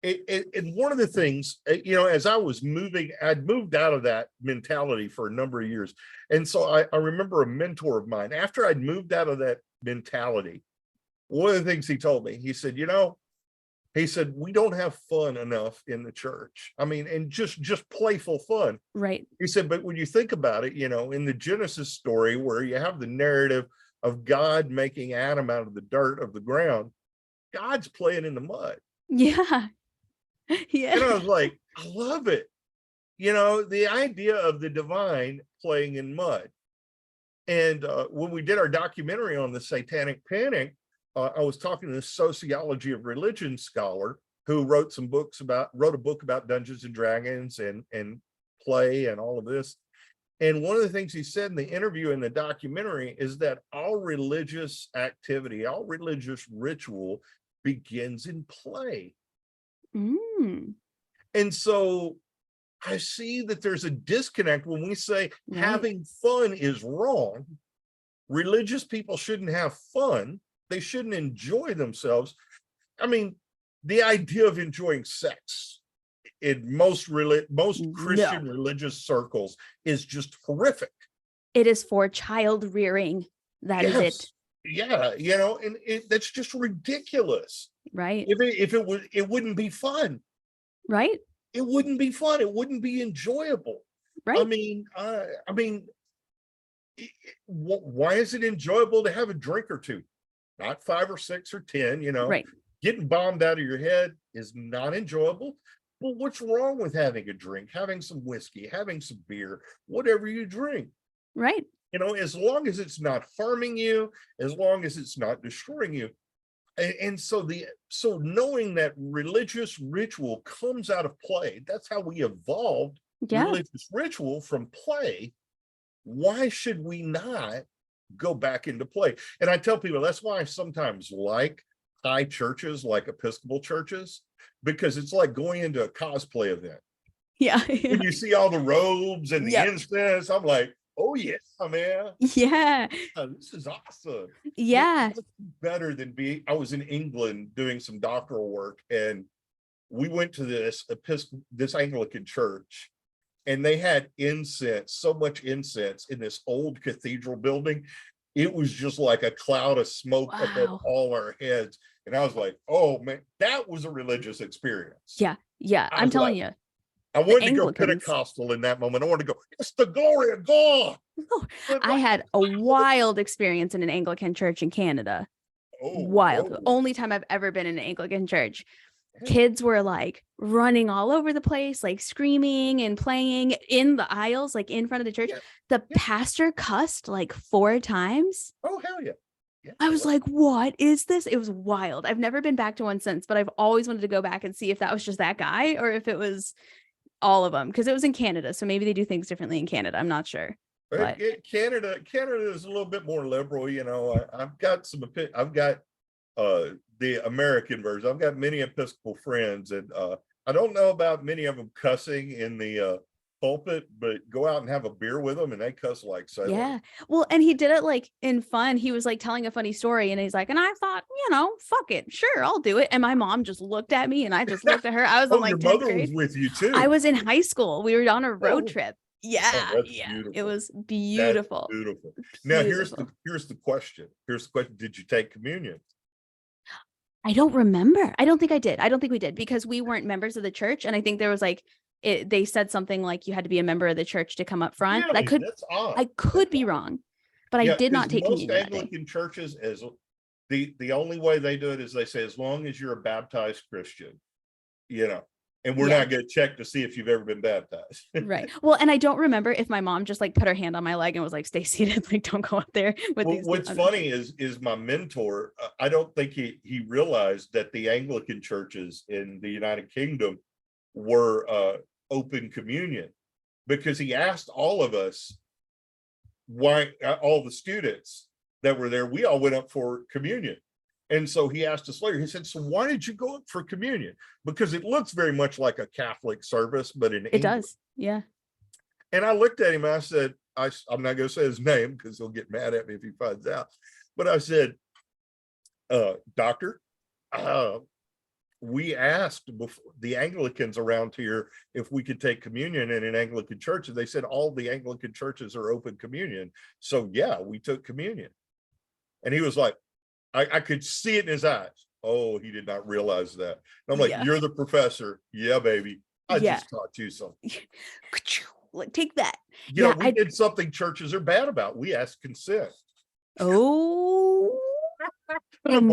and one of the things, you know, as I was moving, I'd moved out of that mentality for a number of years. And so I remember a mentor of mine, after I'd moved out of that mentality, one of the things he told me, he said, you know, he said, we don't have fun enough in the church. I mean, and just playful fun. Right. He said, but when you think about it, you know, in the Genesis story where you have the narrative of God making Adam out of the dirt of the ground, God's playing in the mud. Yeah. Yeah. And I was like, I love it. You know, the idea of the divine playing in mud. And when we did our documentary on the Satanic Panic, I was talking to this sociology of religion scholar who wrote a book about Dungeons and Dragons and play and all of this. And one of the things he said in the interview in the documentary is that all religious activity, all religious ritual begins in play. Mm. And so I see that there's a disconnect when we say having fun is wrong. religious people shouldn't have fun. They shouldn't enjoy themselves. I mean, the idea of enjoying sex in most Christian religious circles is just horrific. It is for child rearing. That is it. Yeah, you know, and that's just ridiculous. Right. If it would, it wouldn't be fun. Right. It wouldn't be fun. It wouldn't be enjoyable. Right. I mean, why is it enjoyable to have a drink or two? Not 5 or 6 or 10, you know. Right. Getting bombed out of your head is not enjoyable. Well, what's wrong with having a drink, having some whiskey, having some beer, whatever you drink? Right. You know, as long as it's not harming you, as long as it's not destroying you. And so knowing that religious ritual comes out of play, that's how we evolved religious ritual from play. Why should we not go back into play? And I tell people that's why I sometimes like high churches, like Episcopal churches, because it's like going into a cosplay event. Yeah. When you see all the robes and the incense, I'm like, oh yeah, man. Yeah. This is awesome. Yeah. It's better than I was in England doing some doctoral work, and we went to this Anglican church, and they had incense, so much incense in this old cathedral building. It was just like a cloud of smoke above all our heads. And I was like, oh man, that was a religious experience. Yeah. Yeah. I'm telling you. I wanted to go Pentecostal in that moment. I wanted to go, it's the glory of God. Oh, I had a wild experience in an Anglican church in Canada. Wild. Only time I've ever been in an Anglican church. Kids were like running all over the place, like screaming and playing in the aisles, like in front of the church. The pastor cussed like 4 times. Oh, hell yeah. I was like, what is this? It was wild. I've never been back to one since, but I've always wanted to go back and see if that was just that guy or if it was all of them, because it was in Canada. So maybe they do things differently in Canada. I'm not sure. But Canada is a little bit more liberal. You know, I've got the American version. I've got many Episcopal friends, and I don't know about many of them cussing in the pulpit, but go out and have a beer with them and they cuss like sailors. Yeah. Well, and he did it like in fun. He was like telling a funny story, and he's like, and I thought, you know, fuck it, sure, I'll do it. And my mom just looked at me, and I just looked at her. I was on like your mother was with you too. I was in high school. We were on a road trip. Yeah, beautiful. It was beautiful. That's beautiful. Now here's the question. Did you take communion? I don't remember. I don't think I did. I don't think we did, because we weren't members of the church, and I think there was like they said something like you had to be a member of the church to come up front. Really? That's odd. I could be wrong, but I did not take communion. Most Anglican churches, as the only way they do it is they say, as long as you're a baptized Christian, you know, and we're not going to check to see if you've ever been baptized. Right. Well, and I don't remember if my mom just like put her hand on my leg and was like, stay seated, like don't go up there with these. What's funny is my mentor, I don't think he realized that the Anglican churches in the United Kingdom were open communion, because he asked all of us why, all the students that were there, we all went up for communion. And so he asked us later, he said, so why did you go up for communion? Because it looks very much like a Catholic service, but in English. Does. Yeah. And I looked at him, and I said, I'm not going to say his name because he'll get mad at me if he finds out. But I said, doctor, we asked before, the Anglicans around here, if we could take communion in an Anglican church, and they said all the Anglican churches are open communion. So yeah, we took communion. And he was like, I could see it in his eyes. Oh, he did not realize that. And I'm like, you're the professor. Yeah, baby. I just taught you something. Like, take that. You know, we did something churches are bad about. We asked consent. Oh. I'm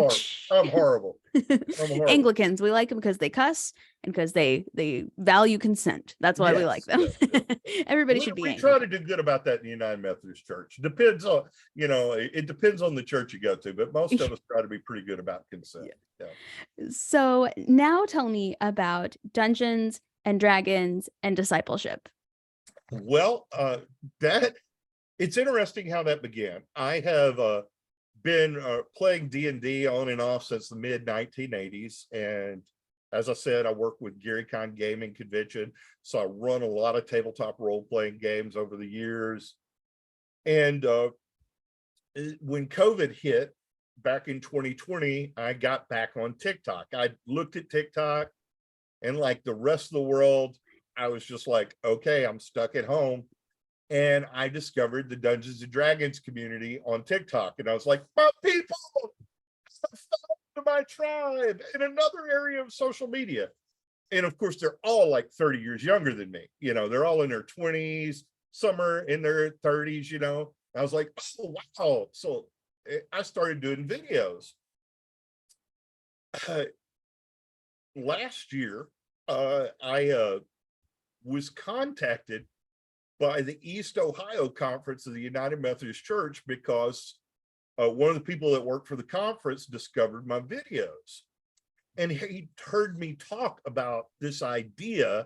horrible. Anglicans, we like them because they cuss and because they value consent. That's why we like them. Everybody should be. We try to do good about that in the United Methodist Church. Depends on, you know, it depends on the church you go to, but most of us try to be pretty good about consent. So now tell me about Dungeons and Dragons and discipleship. Well, it's interesting how that began. I have been playing D&D on and off since the mid 1980s, and as I said, I work with Gary Con Gaming Convention, so I run a lot of tabletop role-playing games over the years. And when COVID hit back in 2020, I got back on TikTok. I looked at TikTok, and like the rest of the world, I was just like, okay, I'm stuck at home. And I discovered the Dungeons and Dragons community on TikTok. And I was like, my people, to my tribe in another area of social media. And of course, they're all like 30 years younger than me. You know, they're all in their 20s, some are in their 30s, you know. I was like, oh, wow. So I started doing videos. Last year, I was contacted by the East Ohio Conference of the United Methodist Church because one of the people that worked for the conference discovered my videos. And he heard me talk about this idea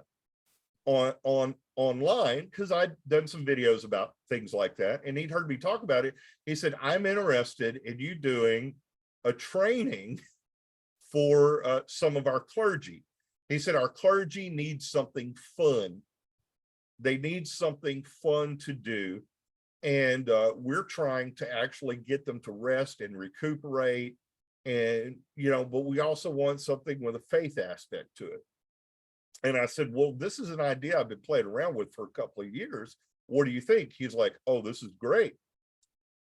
online because I'd done some videos about things like that. And he'd heard me talk about it. He said, I'm interested in you doing a training for some of our clergy. He said, our clergy needs something fun. They need something fun to do. And we're trying to actually get them to rest and recuperate. And, you know, but we also want something with a faith aspect to it. And I said, well, this is an idea I've been playing around with for a couple of years. What do you think? He's like, oh, this is great.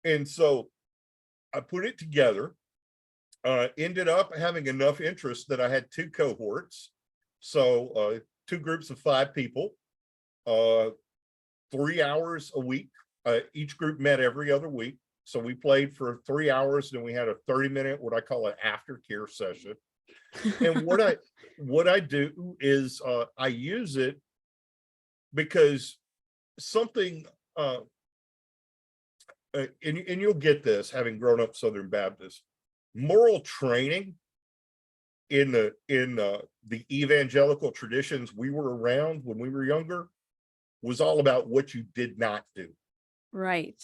And so I put it together, ended up having enough interest that I had 2 cohorts. So 2 groups of 5 people, 3 hours a week. Each group met every other week. So we played for 3 hours, then we had a 30-minute, what I call an aftercare session. And what I do is I use it because something, and you'll get this having grown up Southern Baptist, moral training in the evangelical traditions we were around when we were younger was all about what you did not do. Right.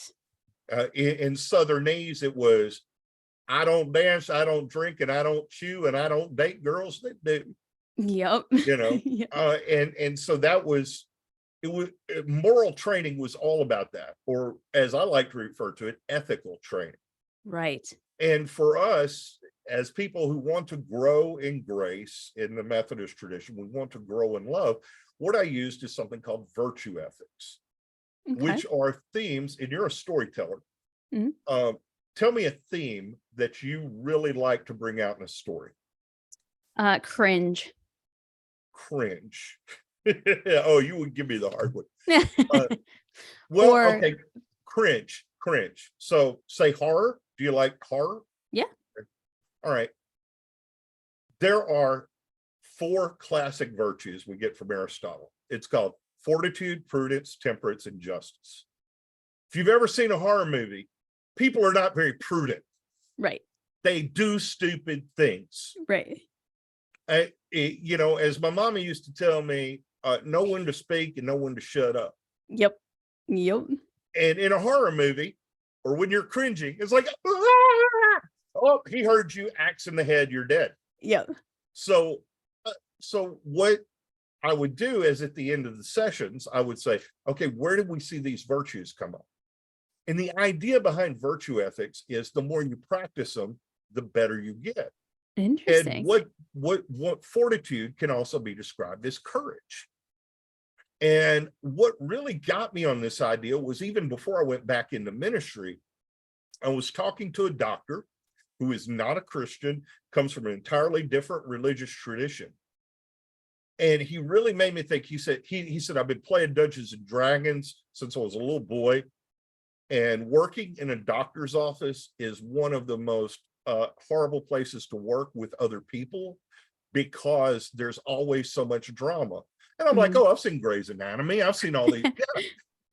In Southernese, it was, I don't dance, I don't drink, and I don't chew, and I don't date girls that do. Yep. You know, Yep. And so that was, it was, moral training was all about that, or as I like to refer to it, ethical training. Right. And for us, as people who want to grow in grace in the Methodist tradition, we want to grow in love. What I used is something called virtue ethics, Okay. which are themes, and you're a storyteller. Mhm. Tell me a theme that you really like to bring out in a story. Cringe. Cringe. Oh, you would give me the hard one. Well, Or- okay, cringe. So say horror. Do you like horror? Yeah. All right. There are 4 classic virtues we get from Aristotle. It's called fortitude, prudence, temperance, and justice. If you've ever seen a horror movie, people are not very prudent. Right. They do stupid things. Right. You know, as my mama used to tell me, know when to speak and know when to shut up. Yep. And in a horror movie, or when you're cringing, it's like, ah! Oh, he heard you, axe in the head, you're dead. Yep. So what I would do is at the end of the sessions, I would say, okay, where did we see these virtues come up? And the idea behind virtue ethics is the more you practice them, the better you get. Interesting. And what fortitude can also be described as courage. And what really got me on this idea was even before I went back into ministry, I was talking to a doctor who is not a Christian, comes from an entirely different religious tradition. And he really made me think. He said, I've been playing Dungeons and Dragons since I was a little boy. And working in a doctor's office is one of the most horrible places to work with other people because there's always so much drama. And I'm like, oh, I've seen Grey's Anatomy. I've seen all these. Yeah.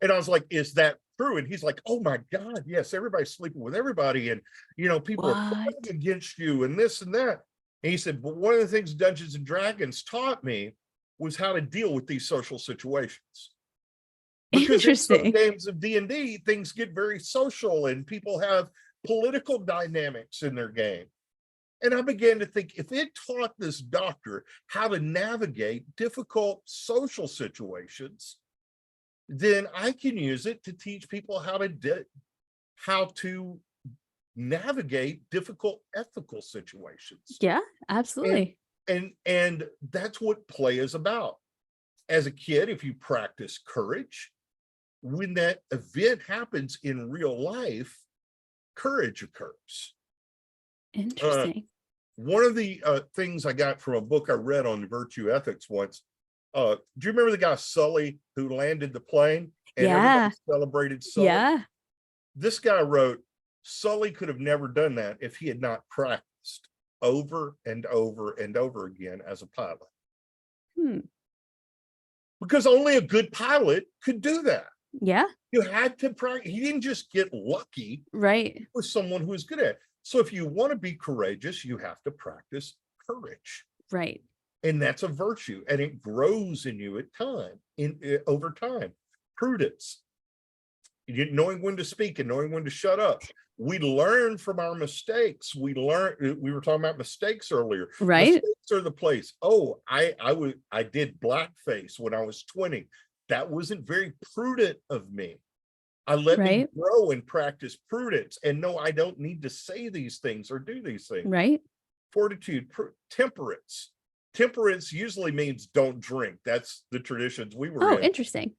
And I was like, is that true? And he's like, oh my God, yes, everybody's sleeping with everybody. And, you know, people are plotting against you and this and that. And he said, but one of the things Dungeons and Dragons taught me was how to deal with these social situations. Because in some games of D&D, things get very social and people have political dynamics in their game. And I began to think, if it taught this doctor how to navigate difficult social situations, then I can use it to teach people how to how to navigate difficult ethical situations. Yeah, absolutely. And that's what play is about. As a kid, if you practice courage, when that event happens in real life, courage occurs. Interesting. One of the things I got from a book I read on virtue ethics once, do you remember the guy Sully who landed the plane and everybody celebrated Sully? Yeah. This guy wrote, Sully could have never done that if he had not practiced over and over and over again as a pilot. Because only a good pilot could do that. Yeah. You had to practice. He didn't just get lucky. Right. With someone who is good at it. So if you want to be courageous, you have to practice courage. Right. And that's a virtue, and it grows in you over time. Prudence, knowing when to speak and knowing when to shut up. We learn from our mistakes. We were talking about mistakes earlier. Right. Mistakes are the place. Oh, I did blackface when I was 20. That wasn't very prudent of me. I let me grow and practice prudence and know I don't need to say these things or do these things. Right. Fortitude, temperance. Temperance usually means don't drink. That's the traditions we were in. Oh, interesting.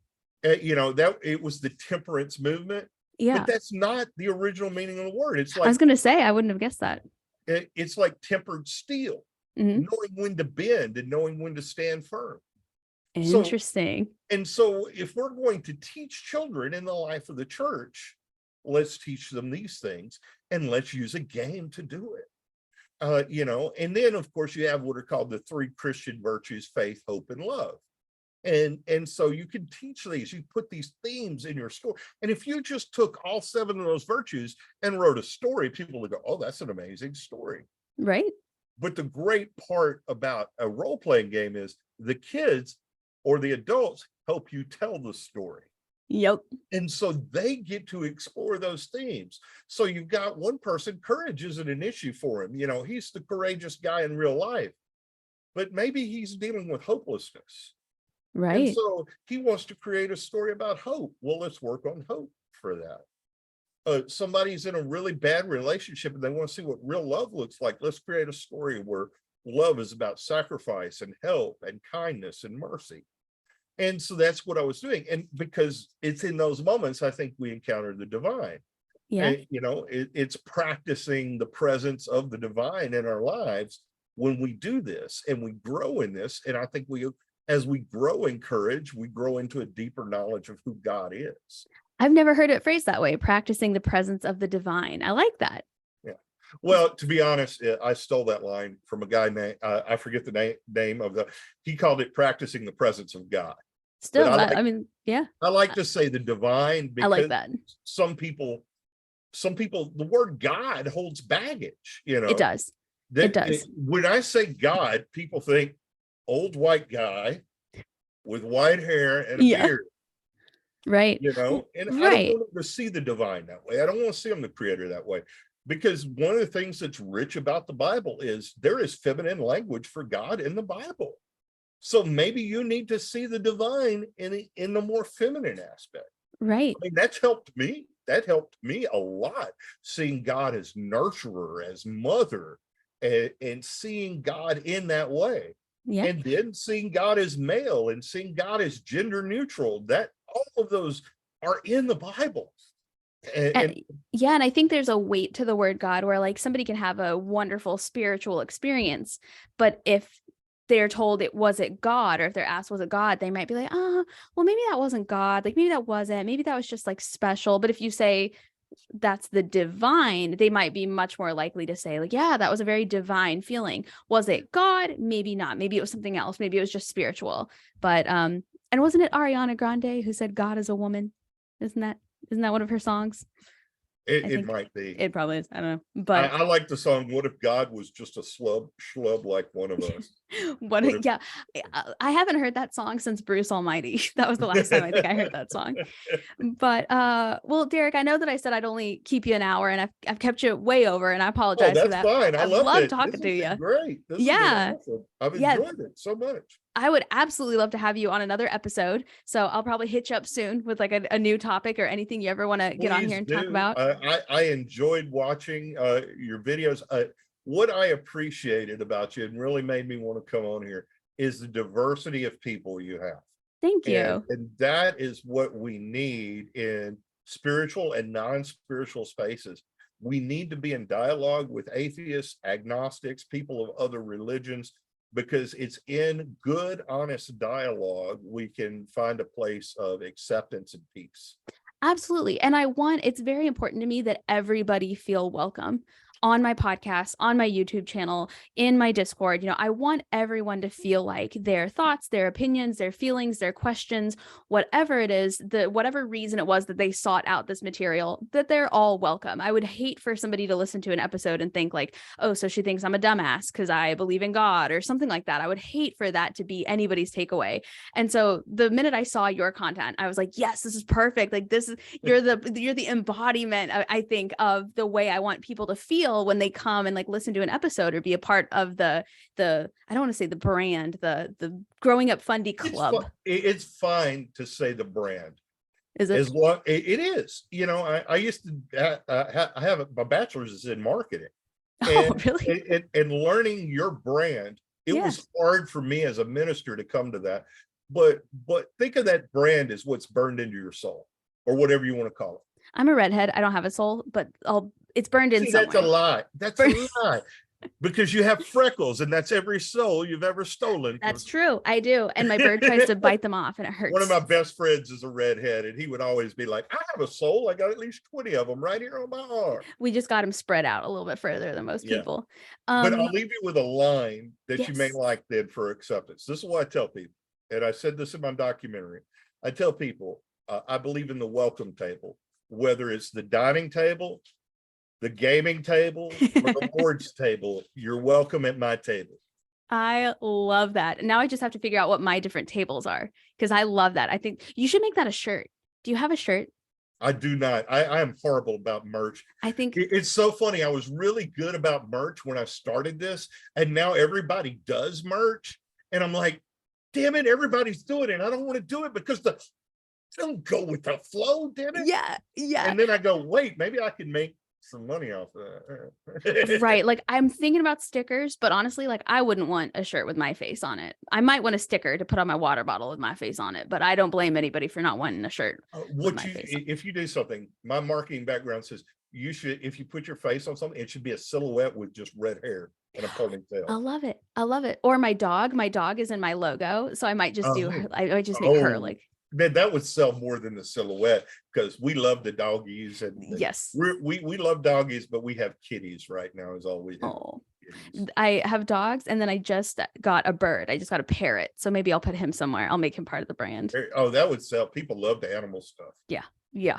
That it was the temperance movement. Yeah. But that's not the original meaning of the word. It's like, I was going to say, I wouldn't have guessed that. It's like tempered steel, knowing when to bend and knowing when to stand firm. Interesting. So if we're going to teach children in the life of the church, let's teach them these things and let's use a game to do it. And then of course you have what are called the 3 Christian virtues: faith, hope, and love. And so you can teach these, you put these themes in your story. And if you just took all 7 of those virtues and wrote a story, people would go, oh, that's an amazing story. Right. But the great part about a role-playing game is the kids or the adults help you tell the story. Yep. And so they get to explore those themes. So you've got one person, courage isn't an issue for him. He's the courageous guy in real life, but maybe he's dealing with hopelessness. Right. And so he wants to create a story about hope. Well, let's work on hope for that. Somebody's in a really bad relationship and they want to see what real love looks like. Let's create a story where love is about sacrifice and help and kindness and mercy. And so that's what I was doing. And because it's in those moments, I think we encounter the divine. Yeah. It's practicing the presence of the divine in our lives when we do this and we grow in this. And I think as we grow in courage, we grow into a deeper knowledge of who God is. I've never heard it phrased that way, practicing the presence of the divine. I like that. Yeah. Well, to be honest, I stole that line from a guy named, I forget the name of he called it practicing the presence of God. Still, yeah. I like to say the divine because I like that. Some people, the word God holds baggage, It does. It does. When I say God, people think old white guy with white hair and a beard. Right. And I don't want them to see the divine that way. I don't want to see them the creator that way. Because one of the things that's rich about the Bible is there is feminine language for God in the Bible. So maybe you need to see the divine in the more feminine aspect. Right. I mean, that's helped me. That helped me a lot, seeing God as nurturer, as mother, and seeing God in that way. Yeah. And then seeing God as male and seeing God as gender neutral. That all of those are in the Bible. And I think there's a weight to the word God where like somebody can have a wonderful spiritual experience, but if they're told was it God, or if they're asked was it God, they might be like, well, maybe that wasn't God, like maybe that wasn't, maybe that was just like special. But if you say that's the divine, they might be much more likely to say like, yeah, that was a very divine feeling. Was it God? Maybe not. Maybe it was something else. Maybe it was just spiritual. But and wasn't it Ariana Grande who said God is a woman? Isn't that one of her songs? It might be. It probably is. I don't know. But I like the song, What If God Was Just a Schlub Like One of Us? I haven't heard that song since Bruce Almighty. That was the last time I think I heard that song. But well, Derek, I know that I said I'd only keep you an hour, and I've kept you way over, and I apologize for that. That's fine. I love talking to you. Great. This yeah. awesome. I've enjoyed it so much. I would absolutely love to have you on another episode. So I'll probably hit you up soon with like a new topic or anything you ever want to get on Please here and talk do. about. I enjoyed watching your videos. What I appreciated about you and really made me want to come on here is the diversity of people you have. Thank you. And that is what we need in spiritual and non-spiritual spaces. We need to be in dialogue with atheists, agnostics, people of other religions, because it's in good, honest dialogue we can find a place of acceptance and peace. Absolutely. And it's very important to me that everybody feel welcome on my podcast, on my YouTube channel, in my Discord. I want everyone to feel like their thoughts, their opinions, their feelings, their questions, whatever it is, whatever reason it was that they sought out this material, that they're all welcome. I would hate for somebody to listen to an episode and think like, oh, so she thinks I'm a dumbass because I believe in God or something like that. I would hate for that to be anybody's takeaway. And so the minute I saw your content, I was like, yes, this is perfect. Like you're the embodiment, I think, of the way I want people to feel when they come and like listen to an episode or be a part of the I don't want to say the brand, the Growing Up Fundie Club. It's fine to say the brand. Is it? As long it is. I used to I have my bachelor's is in marketing. Oh, really? And learning your brand, it was hard for me as a minister to come to that. But think of that brand as what's burned into your soul, or whatever you want to call it. I'm a redhead. I don't have a soul, but it's burned in somewhere. That's a lie. That's a lie. Because you have freckles, and that's every soul you've ever stolen. That's true. I do. And my bird tries to bite them off, and it hurts. One of my best friends is a redhead, and he would always be like, I have a soul. I got at least 20 of them right here on my arm. We just got him spread out a little bit further than most people. But I'll leave you with a line that you may like then for acceptance. This is what I tell people. And I said this in my documentary. I tell people, I believe in the welcome table, whether it's the dining table, the gaming table, or the boards table. You're welcome at my table. I love that. And now I just have to figure out what my different tables are, because I love that. I think you should make that a shirt. Do you have a shirt? I do not. I am horrible about merch. I think it's so funny. I was really good about merch when I started this, and now everybody does merch. And I'm like, damn it, everybody's doing it. I don't want to do it because don't go with the flow, damn it. Yeah. And then I go, wait, maybe I can make some money off of that. Right. Like I'm thinking about stickers, but honestly, like I wouldn't want a shirt with my face on it. I might want a sticker to put on my water bottle with my face on it, but I don't blame anybody for not wanting a shirt. If you do something, my marketing background says you should, if you put your face on something, it should be a silhouette with just red hair and a ponytail. I love it. Or my dog is in my logo. So I might just do her. I might just make her like. Man, that would sell more than the silhouette, because we love the doggies, and yes, we love doggies, but we have kitties right now is all we have. Oh, I have dogs, and then I just got a bird. I just got a parrot, so maybe I'll put him somewhere. I'll make him part of the brand. Oh, that would sell. People love the animal stuff. Yeah.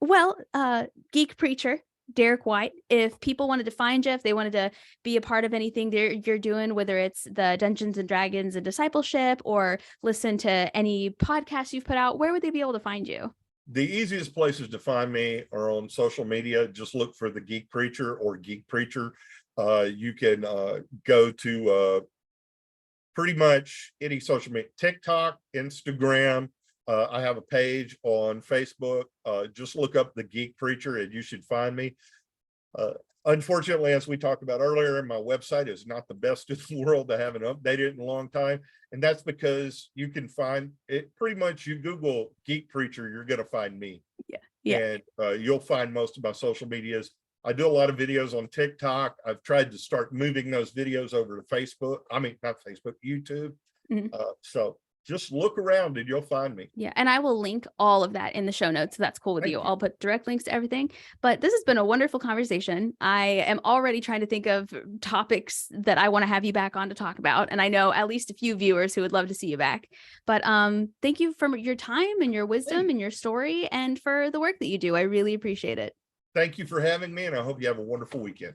Well, Geekpreacher, Derek White, if people wanted to find you, if they wanted to be a part of anything you're doing, whether it's the Dungeons and Dragons and discipleship, or listen to any podcasts you've put out, where would they be able to find you? The easiest places to find me are on social media. Just look for the Geekpreacher or Geekpreacher. You can go to pretty much any social media, TikTok, Instagram. I have a page on Facebook. Just look up the Geekpreacher and you should find me. Unfortunately, as we talked about earlier, my website is not the best in the world. I haven't updated it in a long time. And that's because you can find it pretty much, you Google Geekpreacher, you're going to find me. Yeah. And you'll find most of my social medias. I do a lot of videos on TikTok. I've tried to start moving those videos over to Facebook. I mean, not Facebook, YouTube. Mm-hmm. So just look around and you'll find me. Yeah. And I will link all of that in the show notes. So that's cool with you. I'll put direct links to everything. But this has been a wonderful conversation. I am already trying to think of topics that I want to have you back on to talk about. And I know at least a few viewers who would love to see you back. But thank you for your time and your wisdom and your story, and for the work that you do. I really appreciate it. Thank you for having me, and I hope you have a wonderful weekend.